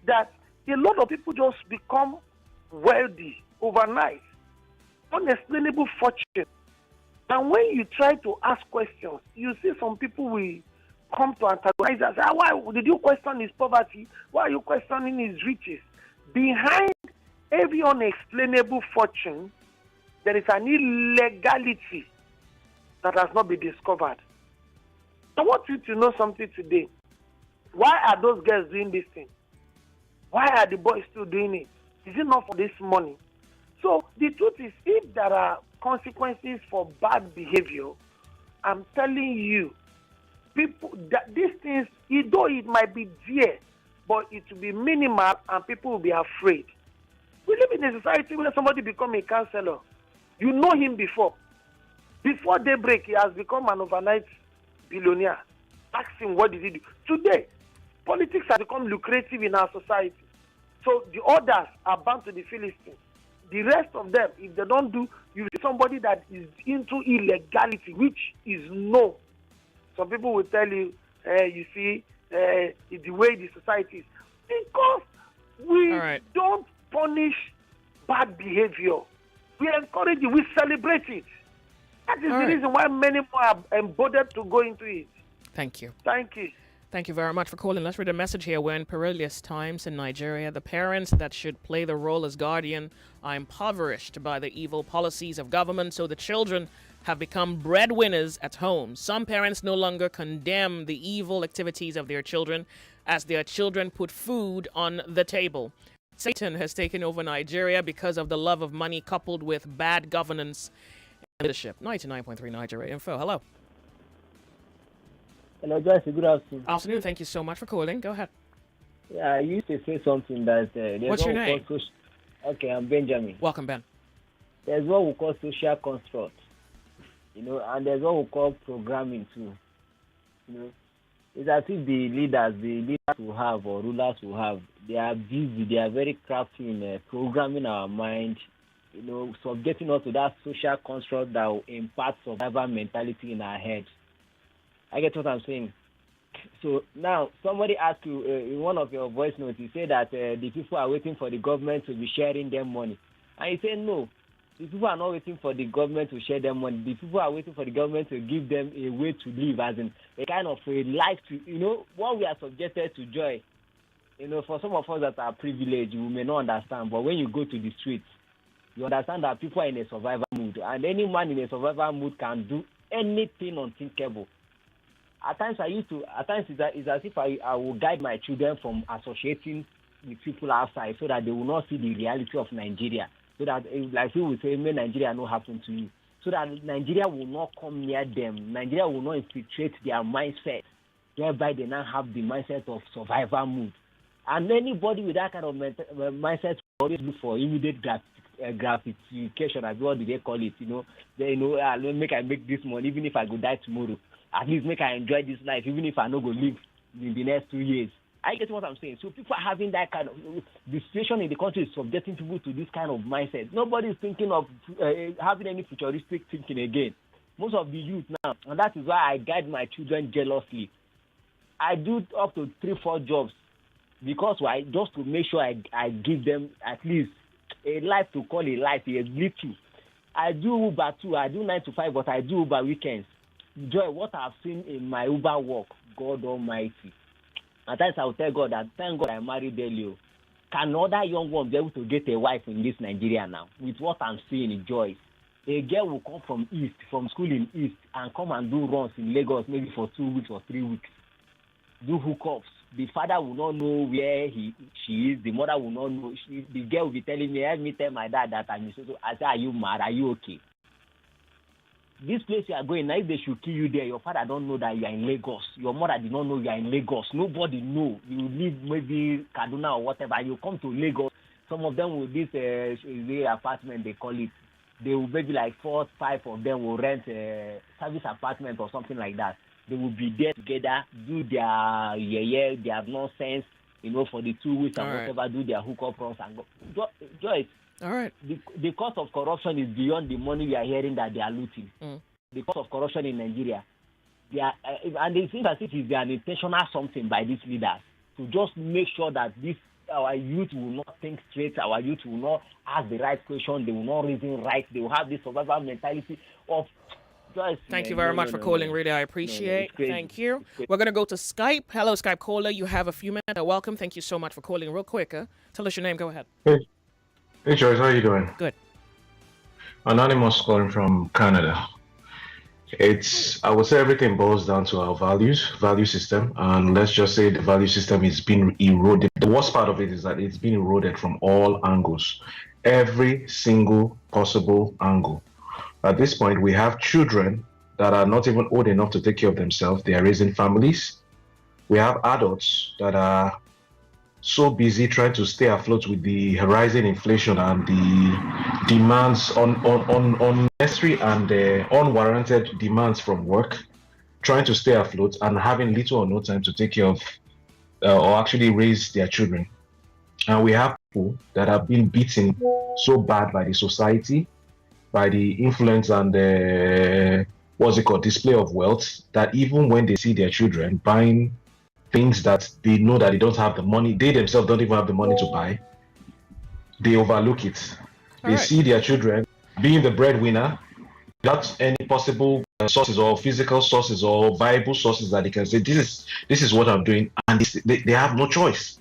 that a lot of people just become wealthy overnight, unexplainable fortune. And when you try to ask questions, you see some people will come to antagonize us. Why did you question his poverty? Why are you questioning his riches? Behind every unexplainable fortune, there is an illegality that has not been discovered. I want you to know something today. Why are those girls doing this thing? Why are the boys still doing it? Is it not for this money? So the truth is, if there are consequences for bad behavior, I'm telling you, people, that these things, though it might be there, but it will be minimal and people will be afraid. We live in a society where somebody become a counselor. You know him before. Before daybreak, he has become an overnight billionaire. Ask him, what did he do? Today, politics has become lucrative in our society. So the others are bound to the Philistines. The rest of them, if they don't do, you see somebody that is into illegality, which is no. Some people will tell you, you see, the way the society is. Because we don't punish bad behavior. We encourage it. We celebrate it. That is the reason why many more are embodied to go into it. Thank you. Thank you. Thank you very much for calling. Let's read a message here. We're in perilous times in Nigeria. The parents that should play the role as guardian are impoverished by the evil policies of government, so the children have become breadwinners at home. Some parents no longer condemn the evil activities of their children as their children put food on the table. Satan has taken over Nigeria because of the love of money coupled with bad governance and leadership. 99.3 Nigeria Info. Hello. Hello, Joyce. Good afternoon. Afternoon. Thank you so much for calling. Go ahead. Yeah, I used to say something that there's What's your name? Okay, I'm Benjamin. Welcome, Ben. There's what we call social construct, and there's what we call programming too. It's as if the leaders will have or rulers will have, they are busy, they are very crafty in programming our mind, subjecting us to that social construct that will impart survival mentality in our heads. I get what I'm saying. So now, somebody asked you in one of your voice notes, you say that the people are waiting for the government to be sharing them money. And you say no, the people are not waiting for the government to share them money. The people are waiting for the government to give them a way to live, as in a kind of a life to, what we are subjected to, Joy. For some of us that are privileged, we may not understand, but when you go to the streets, you understand that people are in a survival mood, and any man in a survival mood can do anything unthinkable. At times it's as if I will guide my children from associating with people outside so that they will not see the reality of Nigeria. so that, like we will say, may Nigeria not happen to you, so that Nigeria will not come near them. Nigeria will not infiltrate their mindset, whereby they now have the mindset of survival mood. And anybody with that kind of mindset will always look for immediate gratification, as what do they call it? Make I make this money, even if I go die tomorrow. At least make I enjoy this life, even if I not go live in the next 2 years. I get what I'm saying. So people are having that kind of, the situation in the country is subjecting people to this kind of mindset. Nobody is thinking of having any futuristic thinking again. Most of the youth now, and that is why I guide my children jealously. I do up to 3-4 jobs because why? Just to make sure I give them at least a life to call a life, a little. I do Uber too. I do 9 to 5, but I do Uber weekends. Joy, what I've seen in my Uber work, God Almighty. At times I will tell God that, thank God I married Delio. Can other young one be able to get a wife in this Nigeria now? With what I'm seeing in Joyce. A girl will come from school in East, and come and do runs in Lagos maybe for 2 weeks or 3 weeks. Do hookups. The father will not know where she is. The mother will not know. The girl will be telling me, help me tell my dad that I'm so. I say, are you mad? Are you okay? This place you are going, now if they should kill you there, your father don't know that you are in Lagos. Your mother did not know you are in Lagos. Nobody know. You live maybe Kaduna or whatever. You come to Lagos. Some of them with this apartment, they call it. They will maybe like 4 or 5 of them will rent a service apartment or something like that. They will be there together, do their their nonsense, for the 2 weeks and whatever, do their hookup runs and go. Joyce. All right. The cost of corruption is beyond the money we are hearing that they are looting. The cost of corruption in Nigeria, and it seems as if it's an intentional something by these leaders to just make sure that our youth will not think straight, our youth will not ask the right question, they will not reason right, they will have this survival mentality of. Thank you very much for calling, really. I appreciate it. Thank you. We're going to go to Skype. Hello, Skype caller. You have a few minutes. Welcome. Thank you so much for calling. Real quick, tell us your name. Go ahead. Hey, Joyce. How are you doing? Good. Anonymous calling from Canada. I would say everything boils down to our value system. And let's just say the value system is being eroded. The worst part of it is that it's been eroded from all angles. Every single possible angle. At this point, we have children that are not even old enough to take care of themselves. They are raising families. We have adults that are so busy trying to stay afloat with the rising inflation and the demands on unnecessary and unwarranted demands from work, trying to stay afloat and having little or no time to take care of or actually raise their children. And we have people that have been beaten so bad by the society, by the influence and display of wealth, that even when they see their children buying things that they know that they don't have the money, they themselves don't even have the money to buy, they overlook it. They see their children being the breadwinner without any possible sources or physical sources or viable sources that they can say, this is what I'm doing, and they have no choice.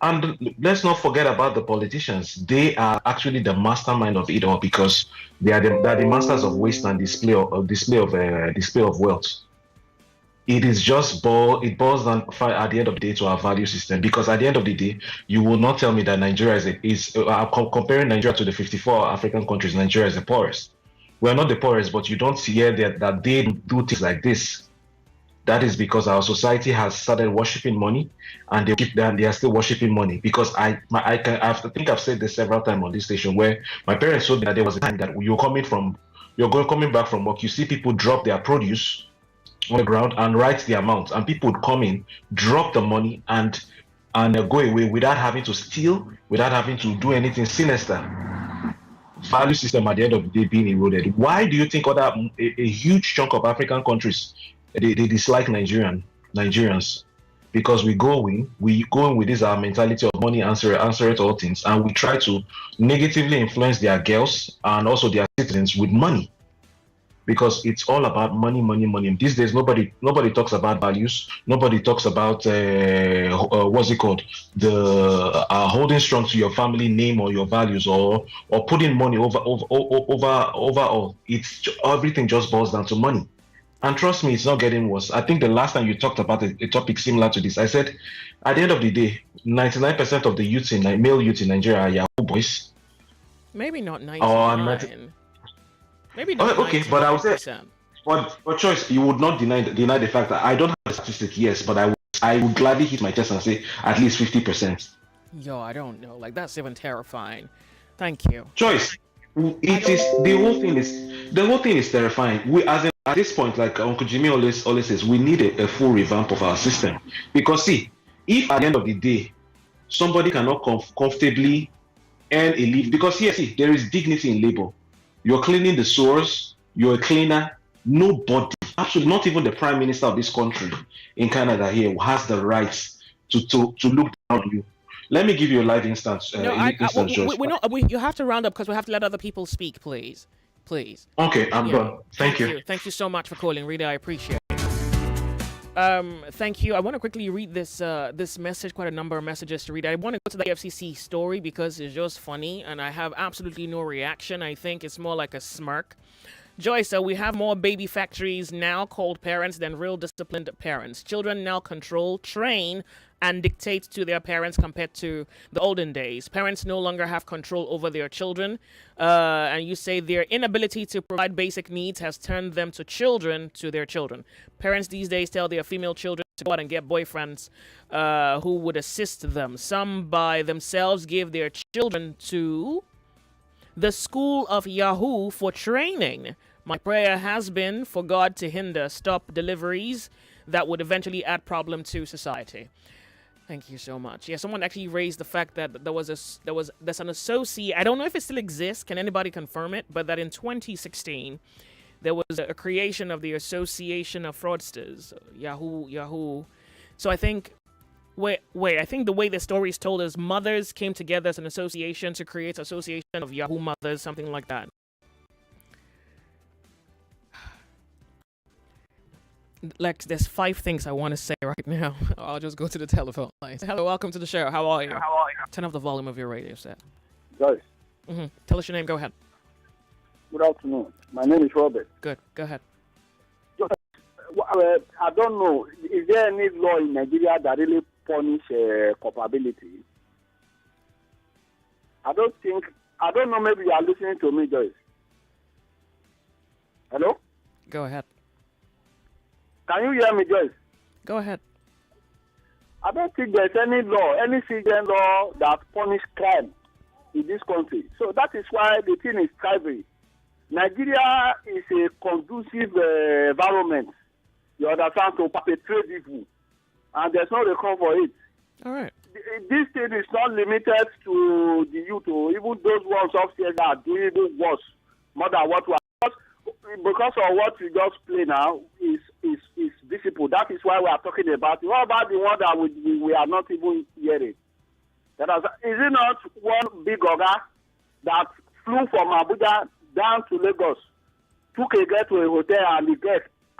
And let's not forget about the politicians. They are actually the mastermind of it all, because they are the masters of waste and display of wealth. It is just it boils down at the end of the day to our value system, because at the end of the day, you will not tell me that Nigeria is comparing Nigeria to the 54 African countries, Nigeria is the poorest. We are not the poorest, but you don't hear that they do things like this. That is because our society has started worshiping money, and they are still worshiping money. Because I think I've said this several times on this station, where my parents told me that there was a time that you're coming back from work, you see people drop their produce on the ground and write the amount, and people would come in, drop the money, and go away without having to steal, without having to do anything sinister. Value system at the end of the day being eroded. Why do you think a huge chunk of African countries they dislike Nigerians? Because we go in with this our mentality of money answer it all things, and we try to negatively influence their girls and also their citizens with money, because it's all about money. These days nobody talks about values. Nobody talks about holding strong to your family name or your values, or putting money over all. It's everything just boils down to money. And trust me, it's not getting worse. I think the last time you talked about a topic similar to this, I said, at the end of the day, 99% of the male youth in Nigeria are Yahoo boys. Maybe not I'm not. 99. Maybe not Okay, but I would say, 99%. but Choice, you would not deny the fact that I don't have the statistic, yes, but I would gladly hit my chest and say at least 50%. Yo, I don't know. Like, that's even terrifying. Thank you. Choice, the whole thing is terrifying. We at this point, like Uncle Jimmy always says, we need a full revamp of our system. Because see, if at the end of the day somebody cannot comfortably earn a living, because here, see, there is dignity in labor. You're cleaning the sewers, you're a cleaner. Nobody, absolutely not even the Prime Minister of this country in Canada here, has the rights to look down on you. Let me give you a live instance. No, you have to round up because we have to let other people speak, please. Please. Okay, I'm done. Thank you. Thank you so much for calling, Rita. I appreciate it. Thank you. I want to quickly read this message, quite a number of messages to read. I want to go to the EFCC story because it's just funny and I have absolutely no reaction. I think it's more like a smirk. Joyce, we have more baby factories now called parents than real disciplined parents. Children now control, train, and dictate to their parents compared to the olden days. Parents no longer have control over their children. And you say their inability to provide basic needs has turned them to their children. Parents these days tell their female children to go out and get boyfriends who would assist them. Some by themselves give their children to the school of Yahoo for training. My prayer has been for God to stop deliveries that would eventually add problem to society. Thank you so much. Yeah, someone actually raised the fact that there's an associate. I don't know if it still exists. Can anybody confirm it? But that in 2016, there was a creation of the Association of Fraudsters, Yahoo. So I think. Wait, I think the way the story is told is mothers came together as an association to create an association of Yahoo mothers, something like that. Lex, there's 5 things I want to say right now. I'll just go to the telephone lines. Hello, welcome to the show. How are you? Turn off the volume of your radio set. Joyce. Tell us your name. Go ahead. Good afternoon. My name is Robert. Good. Go ahead. I don't know. Is there any law in Nigeria that really punish culpability? I don't know. Maybe you are listening to me, Joyce. Hello? Go ahead. Can you hear me, Joyce? Go ahead. I don't think there's any law, any citizen law that punish crime in this country. So that is why the thing is thriving. Nigeria is a conducive environment. You understand, to perpetrate evil, and there's no recovery for it. All right. This thing is not limited to the youth, or even those ones upstairs that are doing even worse, more than what we are. Because of what we just play now is visible. That is why we are talking about it. What about the one that we are not even hearing? Is it not one big Oga that flew from Abuja down to Lagos, took a girl to a hotel, and the girl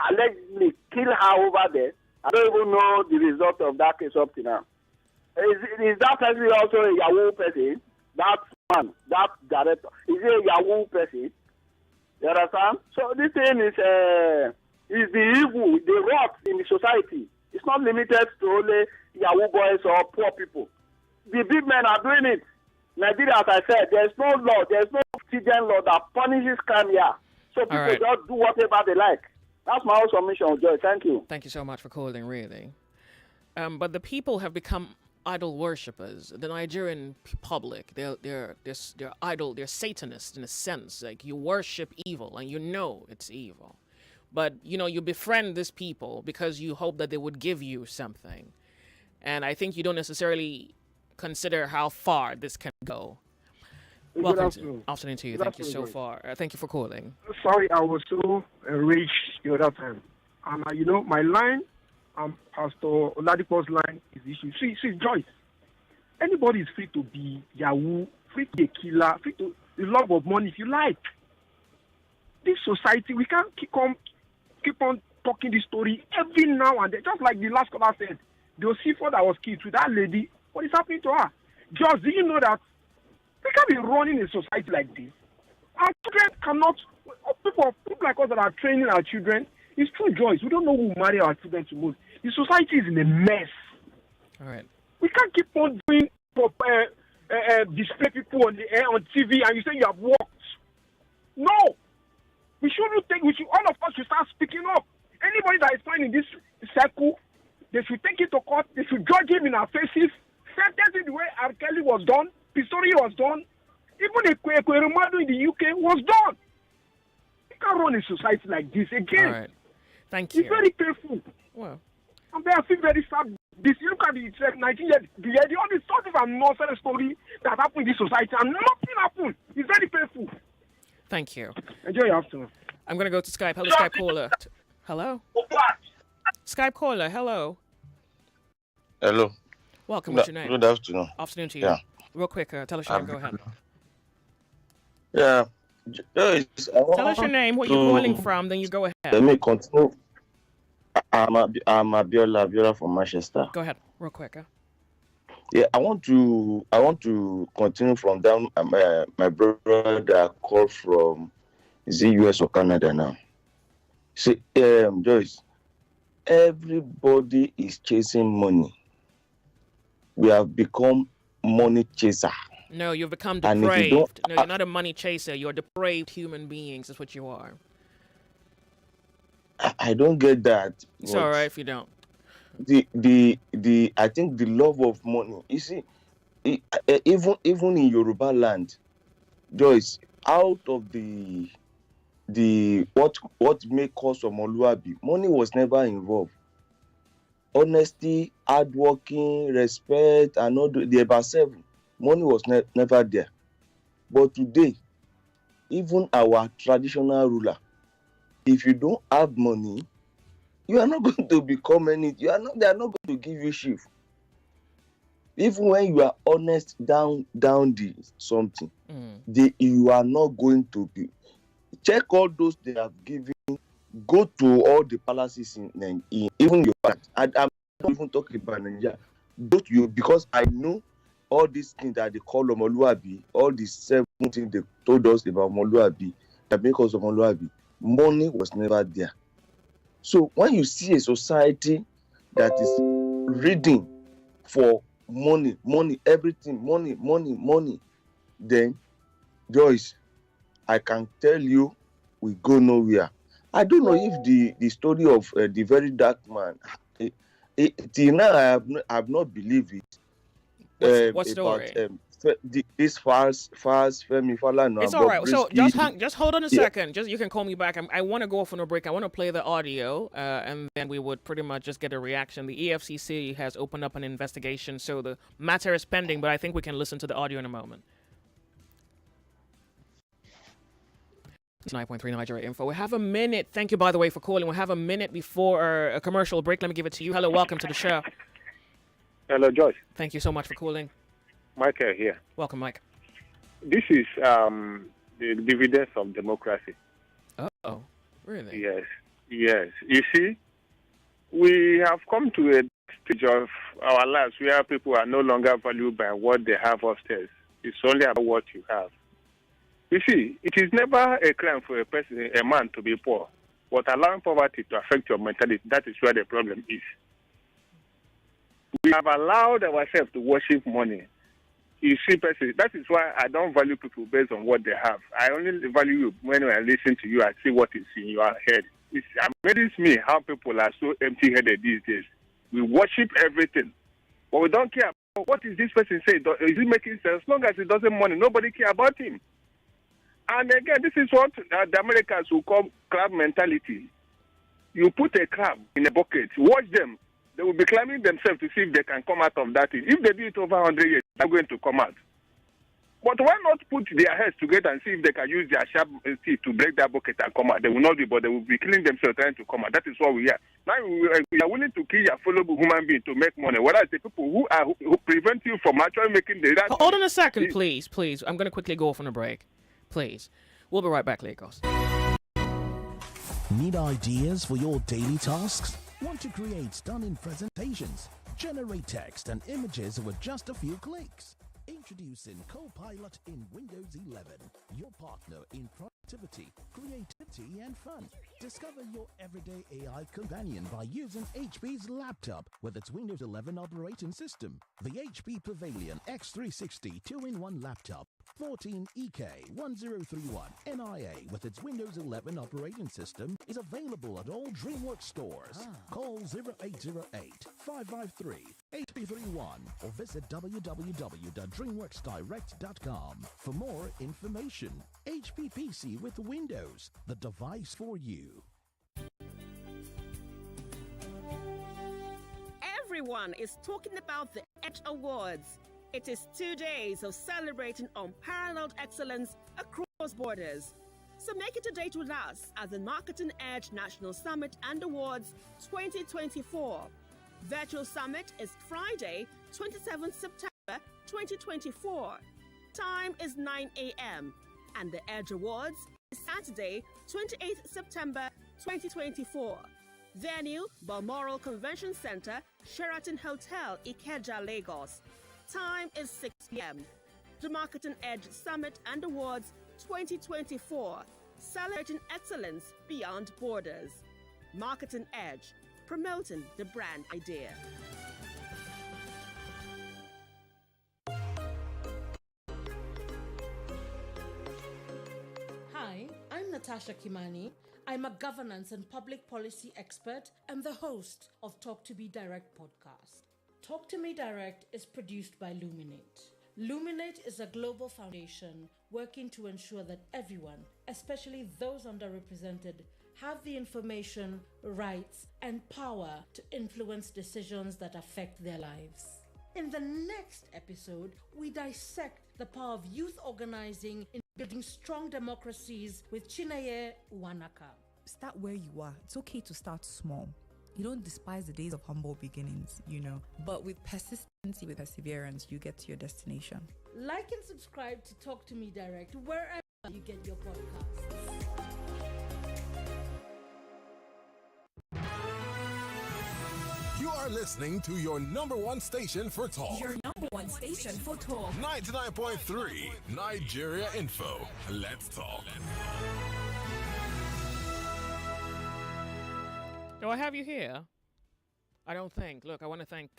allegedly killed her over there? I don't even know the result of that case up to now. Is that person also a Yahoo person? That man, that director, is he a Yahoo person? You understand? So this thing is the evil, the rot in the society. It's not limited to only Yahoo boys or poor people. The big men are doing it. Nigeria, as I said, there's no law, there's no citizen law that punishes crime here. So people just do whatever they like. That's my whole submission, Joy. Thank you. Thank you so much for calling, really. But the people have become idol worshippers. The Nigerian public, they're idol, they're Satanists in a sense. Like, you worship evil and you know it's evil. But, you befriend these people because you hope that they would give you something. And I think you don't necessarily consider how far this can go. Welcome afternoon to you. Thank you so far. Thank you for calling. Sorry, I was so rich the other time. And, my line, Pastor Oladipo's line is the issue. See, Joyce, anybody is free to be Yahoo, free to be a killer, free to the love of money if you like. This society, we can't keep on talking this story every now and then. Just like the last caller said, the Osifo that was killed with that lady, what is happening to her? Joyce, do you know that we can't be running a society like this? Our children cannot, people like us that are training our children, it's true, Joyce. We don't know who marry our children to most. The society is in a mess. All right. We can't keep on doing display people on the air on TV and you say you have worked. No, we shouldn't take. We should all of us should start speaking up. Anybody that is found in this circle, they should take it to court. They should judge him in our faces. Sentence it the way R. Kelly was done, Pistori was done, even the Kweremadu in the UK was done. You can't run a society like this again. All right. Thank you. It's very painful. Well, and I feel very sad. This you look at the 19 years, the only sort of nonsense story that happened in this society, and nothing happened. It's very painful. Thank you. Enjoy your afternoon. I'm going to go to Skype. Hello, Skype caller. Hello? Skype caller, hello. Hello. Welcome. What's your name? Good afternoon. Afternoon to you. Yeah. Real quick, tell us your name. Go ahead. Yeah. Tell us your name, what you're calling from, then you go ahead. Let me continue. I'm Abiola from Manchester. Go ahead, real quick. Yeah, I want to continue from down my brother that called from, is it US or Canada now? See, Joyce, everybody is chasing money. We have become money chaser. No, you've become And if you depraved. don't- No, you're not a money chaser. You're depraved human beings. That's what you are. I don't get that. It's but all right if you don't. I think the love of money. You see, even in Yoruba land, Joyce, out of the what make us Omoluabi, money was never involved. Honesty, hardworking, respect, and all the about seven, money was never there. But today, even our traditional ruler, if you don't have money, you are not going to become anything. They are not going to give you shift. Even when you are honest down the something, you are not going to be. Check all those they have given. Go to all the palaces in even your part. I'm not even talking about Nigeria. Go to you, because I know all these things that they call Omoluabi, all these 7 things they told us about Omoluabi that make us Omoluabi. Money was never there. So when you see a society that is reading for money, everything, money, then, Joyce, I can tell you, we go nowhere. I don't know if the story of the very dark man, till now I have not believed it. What story? About, this false Femi Falana. It's all right. So just hold on a second. Just you can call me back. I want to go off on a break. I want to play the audio, and then we would pretty much just get a reaction. The EFCC has opened up an investigation, so the matter is pending. But I think we can listen to the audio in a moment. 9.3 Nigeria Info. We have a minute. Thank you, by the way, for calling. We have a minute before a commercial break. Let me give it to you. Hello, welcome to the show. Hello, Joyce. Thank you so much for calling. Michael here. Welcome, Mike. This is the dividends of democracy. Oh, really? Yes. You see, we have come to a stage of our lives where people are no longer valued by what they have upstairs. It's only about what you have. You see, it is never a crime for a man to be poor, but allowing poverty to affect your mentality, that is where the problem is. We have allowed ourselves to worship money. You see, that is why I don't value people based on what they have. I only value you when I listen to you and see what is in your head. It amazes me how people are so empty-headed these days. We worship everything, but we don't care about what is this person saying. Is he making sense? As long as it doesn't money, nobody care about him. And again, this is what the Americans will call crab mentality. You put a crab in a bucket, watch them. They will be climbing themselves to see if they can come out of that thing. If they do it over 100 years, they're going to come out. But why not put their heads together and see if they can use their sharp teeth to break that bucket and come out? They will not do, but they will be killing themselves trying to come out. That is what we are. Now we are willing to kill your fellow human being to make money. Whereas the people who prevent you from actually making the right... Hold on a second, please. I'm going to quickly go off on a break. Please. We'll be right back, Lagos. Need ideas for your daily tasks? Want to create stunning presentations? Generate text and images with just a few clicks? Introducing Copilot in Windows 11, your partner in productivity, creativity, creativity and fun. Discover your everyday AI companion by using HP's laptop with its Windows 11 operating system. The HP Pavilion X360 2-in-1 laptop, 14 EK1031 NIA with its Windows 11 operating system is available at all DreamWorks stores. Call 0808-553-HP31 or visit www.dreamworksdirect.com for more information. HP PC with Windows, the device for you. Everyone is talking about the Edge Awards. It is 2 days of celebrating unparalleled excellence across borders. So make it a date with us at the Marketing Edge National Summit and Awards 2024. Virtual Summit is Friday, 27th September 2024. Time is 9 a.m. And the Edge Awards is Saturday, 28th September 2024. Venue, Balmoral Convention Center, Sheraton Hotel, Ikeja, Lagos. Time is 6 p.m. The Marketing Edge Summit and Awards 2024. Celebrating excellence beyond borders. Marketing Edge, promoting the brand idea. Hi, I'm Natasha Kimani. I'm a governance and public policy expert and the host of Talk to Me Direct podcast. Talk to Me Direct is produced by Luminate. Luminate is a global foundation working to ensure that everyone, especially those underrepresented, have the information, rights, and power to influence decisions that affect their lives. In the next episode, we dissect the power of youth organizing in building strong democracies with Chineye Wanaka. Start where you are. It's okay to start small. You don't despise the days of humble beginnings, But with persistency, with perseverance, you get to your destination. Like and subscribe to Talk to Me Direct wherever you get your podcasts. You are listening to your number one station for talk. Your number one station for talk. 99.3 Nigeria Info. Let's talk. Do I have you here? I don't think. Look, I want to thank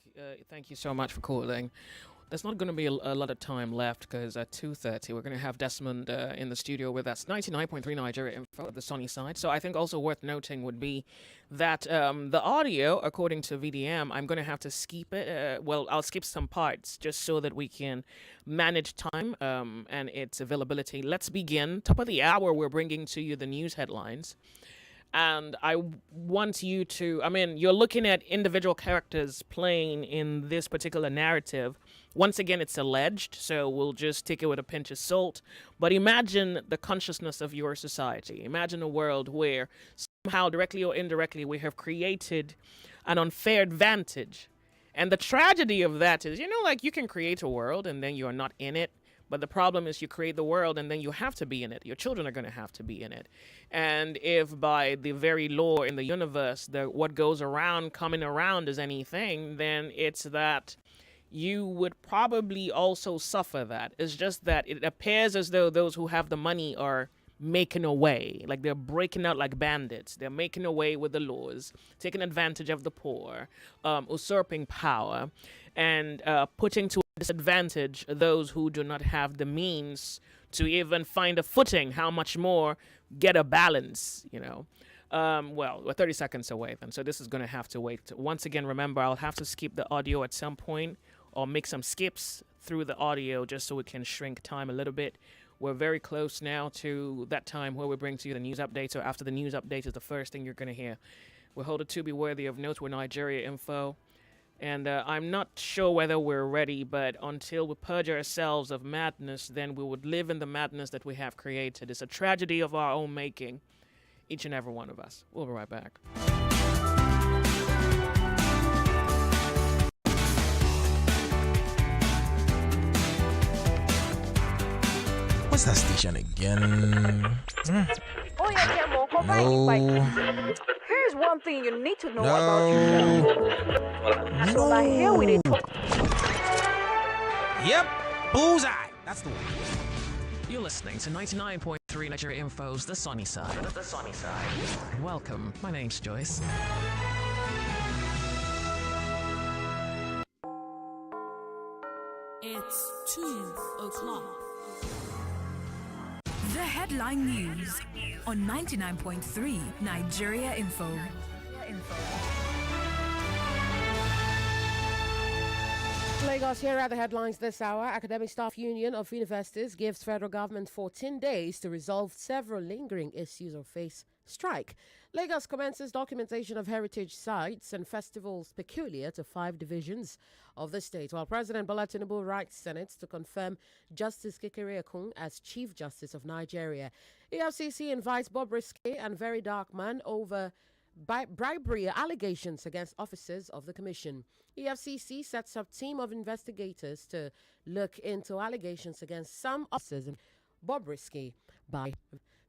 you so much for calling. There's not going to be a lot of time left because at 2:30 we're going to have Desmond in the studio with us. 99.3 Nigeria Info at the sunny side. So I think also worth noting would be that the audio, according to VDM, I'm going to have to skip it. I'll skip some parts just so that we can manage time and its availability. Let's begin. Top of the hour, we're bringing to you the news headlines. And I want you to, you're looking at individual characters playing in this particular narrative. Once again, it's alleged, so we'll just take it with a pinch of salt. But imagine the consciousness of your society. Imagine a world where somehow, directly or indirectly, we have created an unfair advantage. And the tragedy of that is, you can create a world and then you're not in it. But the problem is you create the world and then you have to be in it. Your children are going to have to be in it. And if by the very law in the universe, what goes around coming around is anything, then it's that you would probably also suffer that. It's just that it appears as though those who have the money are making away, like they're breaking out like bandits. They're making away with the laws, taking advantage of the poor, usurping power, and putting to disadvantage those who do not have the means to even find a footing, how much more get a balance, we're 30 seconds away then, so this is going to have to wait. Once again, remember, I'll have to skip the audio at some point or make some skips through the audio just so we can shrink time a little bit. We're very close now to that time where we bring to you the news update. So after the news update is the first thing you're going to hear. We're holding to be worthy of note. We're Nigeria Info. And I'm not sure whether we're ready, but until we purge ourselves of madness, then we would live in the madness that we have created. It's a tragedy of our own making, each and every one of us. We'll be right back. What's that station again? Oh yeah, Demo, come No. Here's one thing you need to know about yourself. So like here we did talk. Yep, bullseye. That's the one. You're listening to 99.3 90.3 Nigeria Info's The Sunny Side. The Sunny Side. Welcome. My name's Joyce. It's 2 o'clock. The headline news on 99.3 Nigeria Info. Lagos, here are the headlines this hour. Academic Staff Union of Universities gives federal government 14 days to resolve several lingering issues or face strike. Lagos commences documentation of heritage sites and festivals peculiar to 5 divisions of the state, while President Bola Tinubu writes Senate to confirm Justice Kekere Ekun as Chief Justice of Nigeria. EFCC invites Bob Risky and Very Dark Man over bribery allegations against officers of the commission. EFCC sets up team of investigators to look into allegations against some officers and Bob Risky by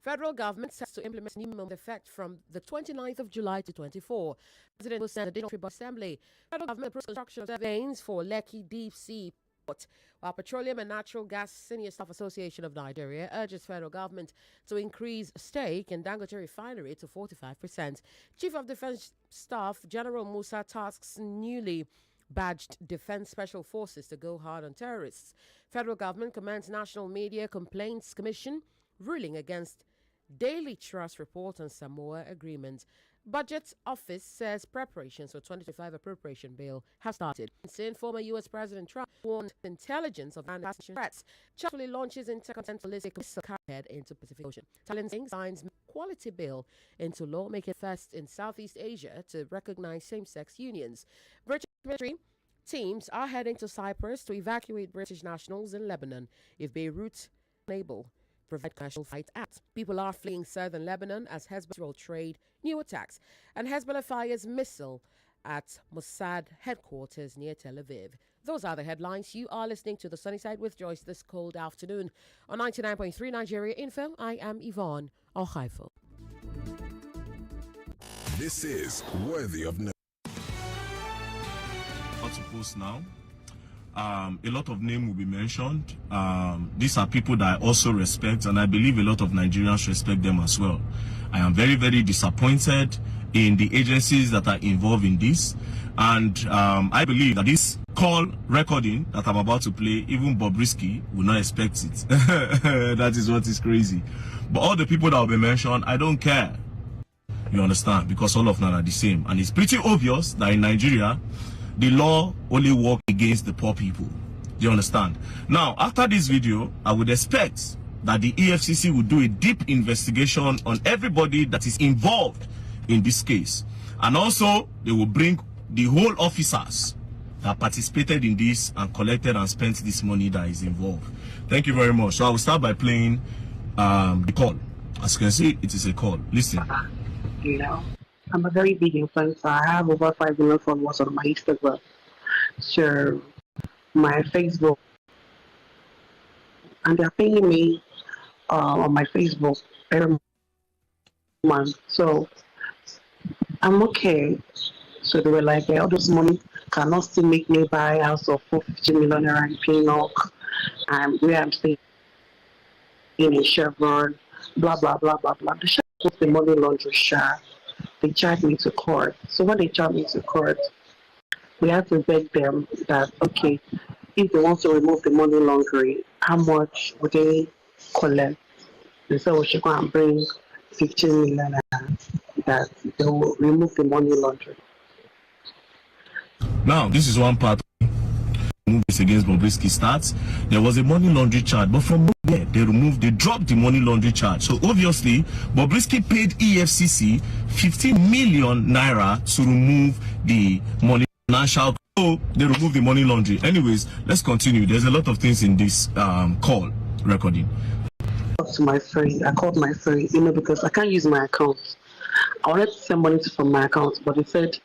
federal government sets to implement new minimum effect from the 29th of July to 24. President will send a Tribal Assembly. Federal government approves construction of veins for Lekki Deep Sea Port, while Petroleum and Natural Gas Senior Staff Association of Nigeria urges federal government to increase stake in Dangote Refinery to 45%. Chief of Defense Staff General Musa tasks newly badged Defense Special Forces to go hard on terrorists. Federal government commands National Media Complaints Commission ruling against Daily Trust report on Samoa agreement. Budget Office says preparations for 2025 appropriation bill have started. Since former U.S. President Trump warned intelligence of assassination threats, Chile launches intercontinental missile carrier into Pacific Ocean. Thailand signs quality bill into law, making first in Southeast Asia to recognize same-sex unions. British military teams are heading to Cyprus to evacuate British nationals in Lebanon if Beirut unable provide commercial fight at. People are fleeing southern Lebanon as Hezbollah trade new attacks, and Hezbollah fires missile at Mossad headquarters near Tel Aviv. Those are the headlines. You are listening to The Sunny Side with Joyce this cold afternoon on 99.3 Nigeria Info. I am Yvonne Ohaifo. This is worthy of note. What to post now? A lot of names will be mentioned. These are people that I also respect, and I believe a lot of Nigerians respect them as well. I am very, very disappointed in the agencies that are involved in this, and I believe that this call recording that I'm about to play, even Bob Risky will not expect it. That is what is crazy. But all the people that will be mentioned, I don't care. You understand? Because all of them are the same, and it's pretty obvious that in Nigeria, the law only works against the poor people. Do you understand? Now, after this video, I would expect that the EFCC will do a deep investigation on everybody that is involved in this case. And also, they will bring the whole officers that participated in this and collected and spent this money that is involved. Thank you very much. So I will start by playing the call. As you can see, it is a call. Listen. You know, I'm a very big influencer. I have over 5 million followers on my Instagram. So my Facebook, and they're paying me on my Facebook every month. So I'm okay. So they were like, all this money cannot still make me buy a house of 450 million naira in Pinnock, and where I'm staying in Chevron, blah blah blah blah blah. The shop was the money laundry shop. They charged me to court. So when they charged me to court, we had to beg them that, okay, if they want to remove the money laundering, how much would they collect? They said we should go and bring 15 million that they will remove the money laundering. Now, this is one part. Movies against Bobrisky starts. There was a money laundry charge, but from there they dropped the money laundry charge. So obviously, Bobrisky paid EFCC 15 million naira to remove the money financial. So they removed the money laundry. Anyways, let's continue. There's a lot of things in this call recording. To my friend, I called my friend, because I can't use my account. I wanted to send money from my account, but he said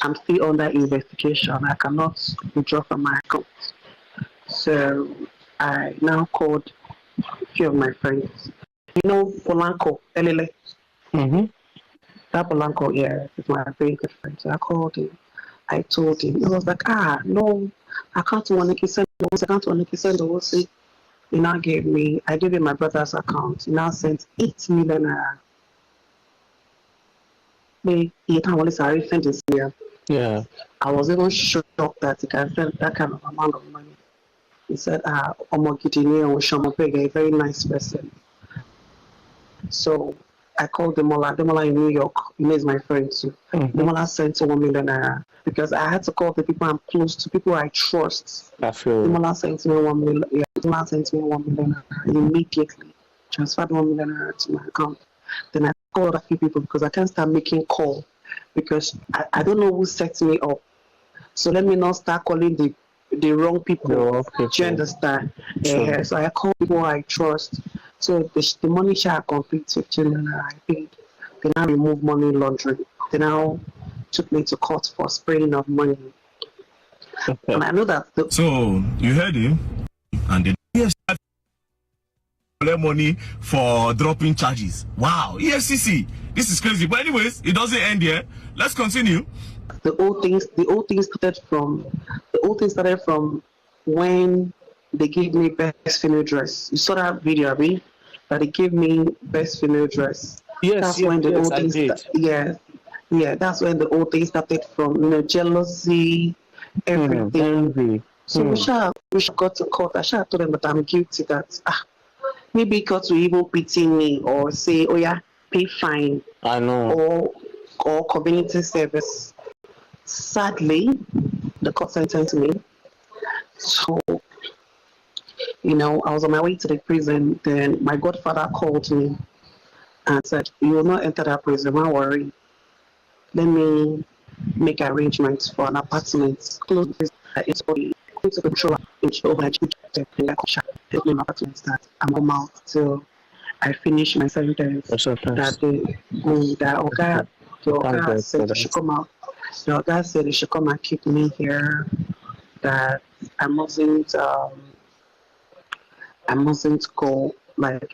I'm still under investigation. I cannot withdraw from my account. So I now called a few of my friends. You know Polanco, Elele? That Polanco, yeah, is my very good friend. So I called him. I told him. He was like, no, I can't want to send the I can't want to send the He now gave me, I gave him my brother's account. He now sent 8 million naira. He can't only say sent this year. Yeah. I was even shocked that he can send that kind of amount of money. He said, Omogidini Oshomopega, a very nice person. So I called Demola. Demola in New York. He is my friend too. Demola sent 1 million naira because I had to call the people I'm close to, people I trust. I feel. Demola sent me 1 million. Yeah, Demola sent me 1 million naira immediately. Transferred 1 million naira to my account. Then I called a few people because I can't start making call because I don't know who set me up. So let me not start calling the wrong people. Do you understand? Sure. So I call people I trust. So the money share complete 15 naira I paid. They now remove money laundering. They now took me to court for spraying of money. Okay. And I know that. So you heard him, and the EFCC collect money for dropping charges. Wow, EFCC, this is crazy. But anyways, it doesn't end here. Let's continue. The old things started from when they gave me best female dress. You saw that video, Abby? That they gave me best female dress. Yes, that's yes, when the yes, old I things. did. Yeah. That's when the old things started from. Jealousy, everything. So we should got to court. I should have told them that I'm guilty. That maybe God will even pity me or say, oh yeah, pay fine. I know. Or community service. Sadly, the court sentenced me. So, I was on my way to the prison. Then my godfather called me and said, you will not enter that prison, don't worry. Let me make arrangements for an apartment close to it's going to control my apartment that I'm home out till I finish my sentence. The Oga said they should come out. The Oga said they should come and keep me here. That I mustn't go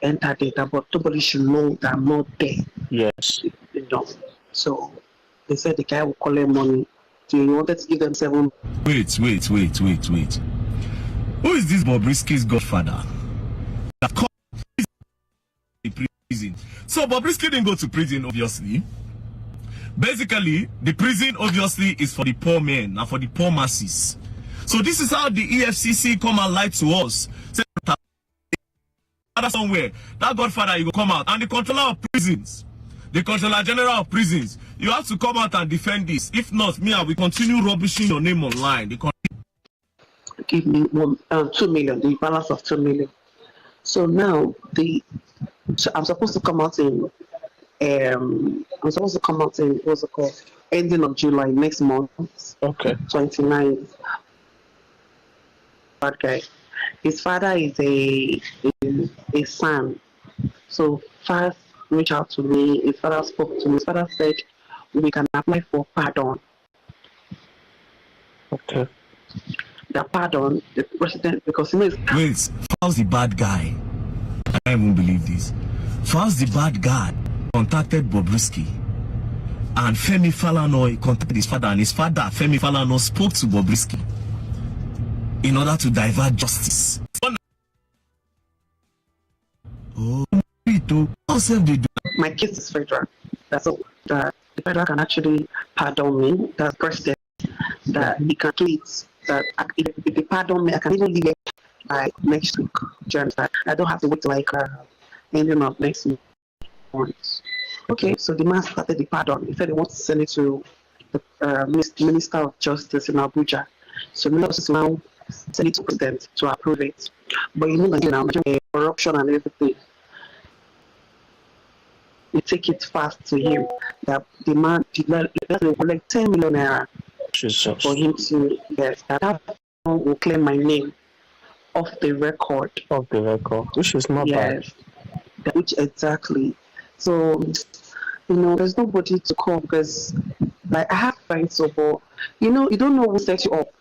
enter data, but nobody should know that I'm not there. Yes. So they said the guy will collect money. So you wanted to give them 7. Wait. Who is this Bobrisky's godfather? That called prison. So Bobrisky didn't go to prison, obviously. Basically, the prison obviously is for the poor men and for the poor masses. So this is how the EFCC come and lie to us. Say somewhere that godfather you go come out, and the controller of prisons, the controller general of prisons, you have to come out and defend this. If not, me, I will continue rubbishing your name online. Give me 2 million, the balance of 2 million. So now I'm supposed to come out in what's it called? Ending of July next month. Okay. 29th. Bad guy. His father is a son. So first reached out to me. His father spoke to me. His father said we can apply for pardon. Okay. The pardon, the president, because wait, how's the bad guy? I can't even believe this. First, the bad guy contacted Bobrisky, and Femi Falana contacted his father, and his father, Femi Falana, spoke to Bobrisky in order to divert justice. Oh, my case is federal. That's all. The federal can actually pardon me. That's president. That he can plead. That if they pardon me, I can even leave it by next week. I don't have to wait till ending of next month. Okay, so the man started the pardon. He said he wants to send it to the Minister of Justice in Abuja. So Minister now send it to President to approve it. But corruption and everything. We take it fast to him that the man did not collect 10 million naira for him to that will claim my name off the record. Which is not bad. Which exactly. So there's nobody to call because I have friends, but you don't know who set you up.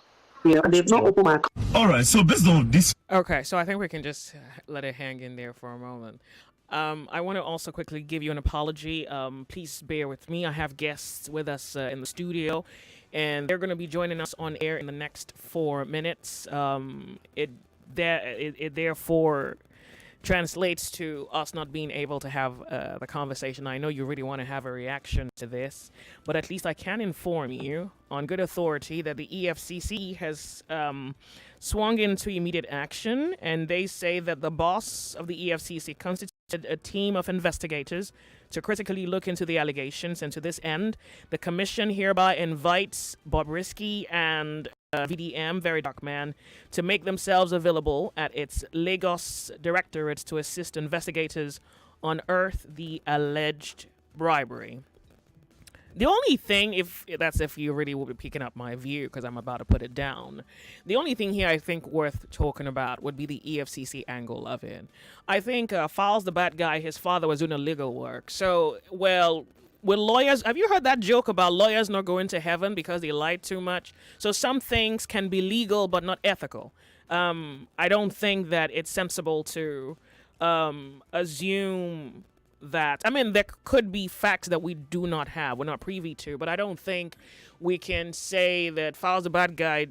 And they've not opened my account. All right, so based on this. Okay, so I think we can just let it hang in there for a moment. I want to also quickly give you an apology. Please bear with me. I have guests with us in the studio, and they're going to be joining us on air in the next 4 minutes. it therefore translates to us not being able to have the conversation. I know you really want to have a reaction to this, but at least I can inform you on good authority that the EFCC has swung into immediate action, and they say that the boss of the EFCC constituted a team of investigators to critically look into the allegations, and to this end, the commission hereby invites Bobrisky and VDM, Very Dark Man, to make themselves available at its Lagos directorate to assist investigators unearth the alleged bribery. The only thing, if you really will be picking up my view, because I'm about to put it down, the only thing here I think worth talking about would be the EFCC angle of it. I think Fowles, the bad guy, his father was doing illegal work. So, well, with lawyers, have you heard that joke about lawyers not going to heaven because they lied too much? So some things can be legal but not ethical. I don't think that it's sensible to assume that. I mean, there could be facts that we do not have, we're not privy to, but I don't think we can say that Fowles the bad guy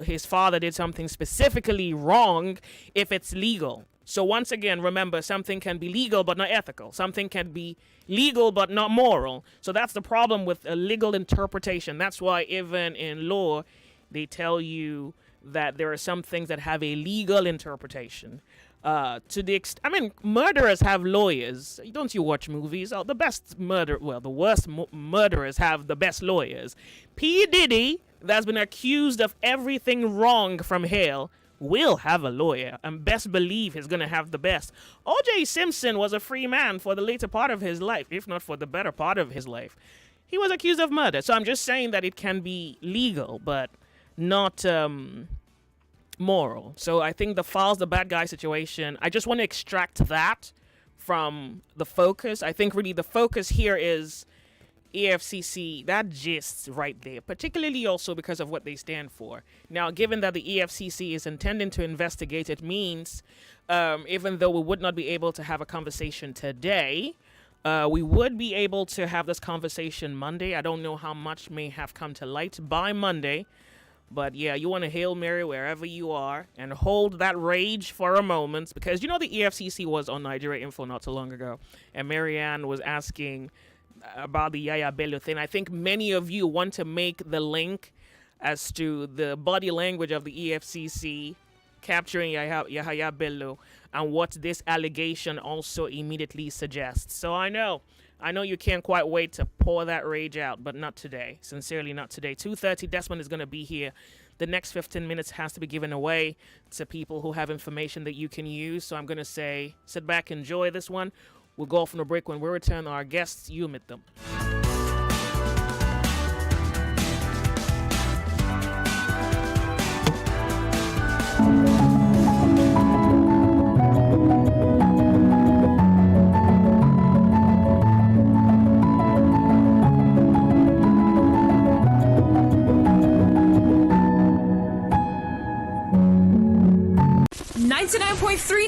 his father did something specifically wrong if it's legal. So once again, remember, something can be legal but not ethical. Something can be legal but not moral. So that's the problem with a legal interpretation. That's why even in law, they tell you that there are some things that have a legal interpretation. To the extent, I mean, murderers have lawyers. Don't you watch movies? Oh, the worst murderers have the best lawyers. P. Diddy, that's been accused of everything wrong from hell, will have a lawyer, and best believe he's going to have the best. O.J. Simpson was a free man for the later part of his life, if not for the better part of his life. He was accused of murder. So I'm just saying that it can be legal, but not moral. So I think the Fowles, the bad guy situation, I just want to extract that from the focus. I think really the focus here is EFCC, that gist right there, particularly also because of what they stand for. Now, given that the EFCC is intending to investigate, it means even though we would not be able to have a conversation today, we would be able to have this conversation Monday. I don't know how much may have come to light by Monday, but yeah, you want to Hail Mary wherever you are and hold that rage for a moment, because you know the EFCC was on Nigeria Info not so long ago, and Marianne was asking about the Yaya Bello thing. I think many of you want to make the link as to the body language of the EFCC capturing Yahya Bello and what this allegation also immediately suggests. So I know you can't quite wait to pour that rage out, but not today. Sincerely, not today. 2:30, Desmond is going to be here. The next 15 minutes has to be given away to people who have information that you can use. So I'm going to say, sit back, enjoy this one. We'll go off on a break. When we return, our guests, you meet them.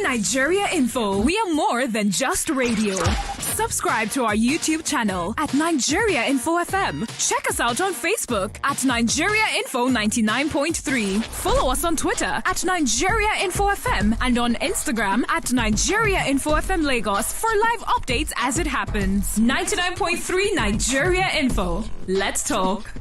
Nigeria Info. We are more than just radio. Subscribe to our YouTube channel at Nigeria Info FM. Check us out on Facebook at Nigeria Info 99.3. Follow us on Twitter at Nigeria Info FM and on Instagram at Nigeria Info FM Lagos for live updates as it happens. 99.3 Nigeria Info. Let's talk.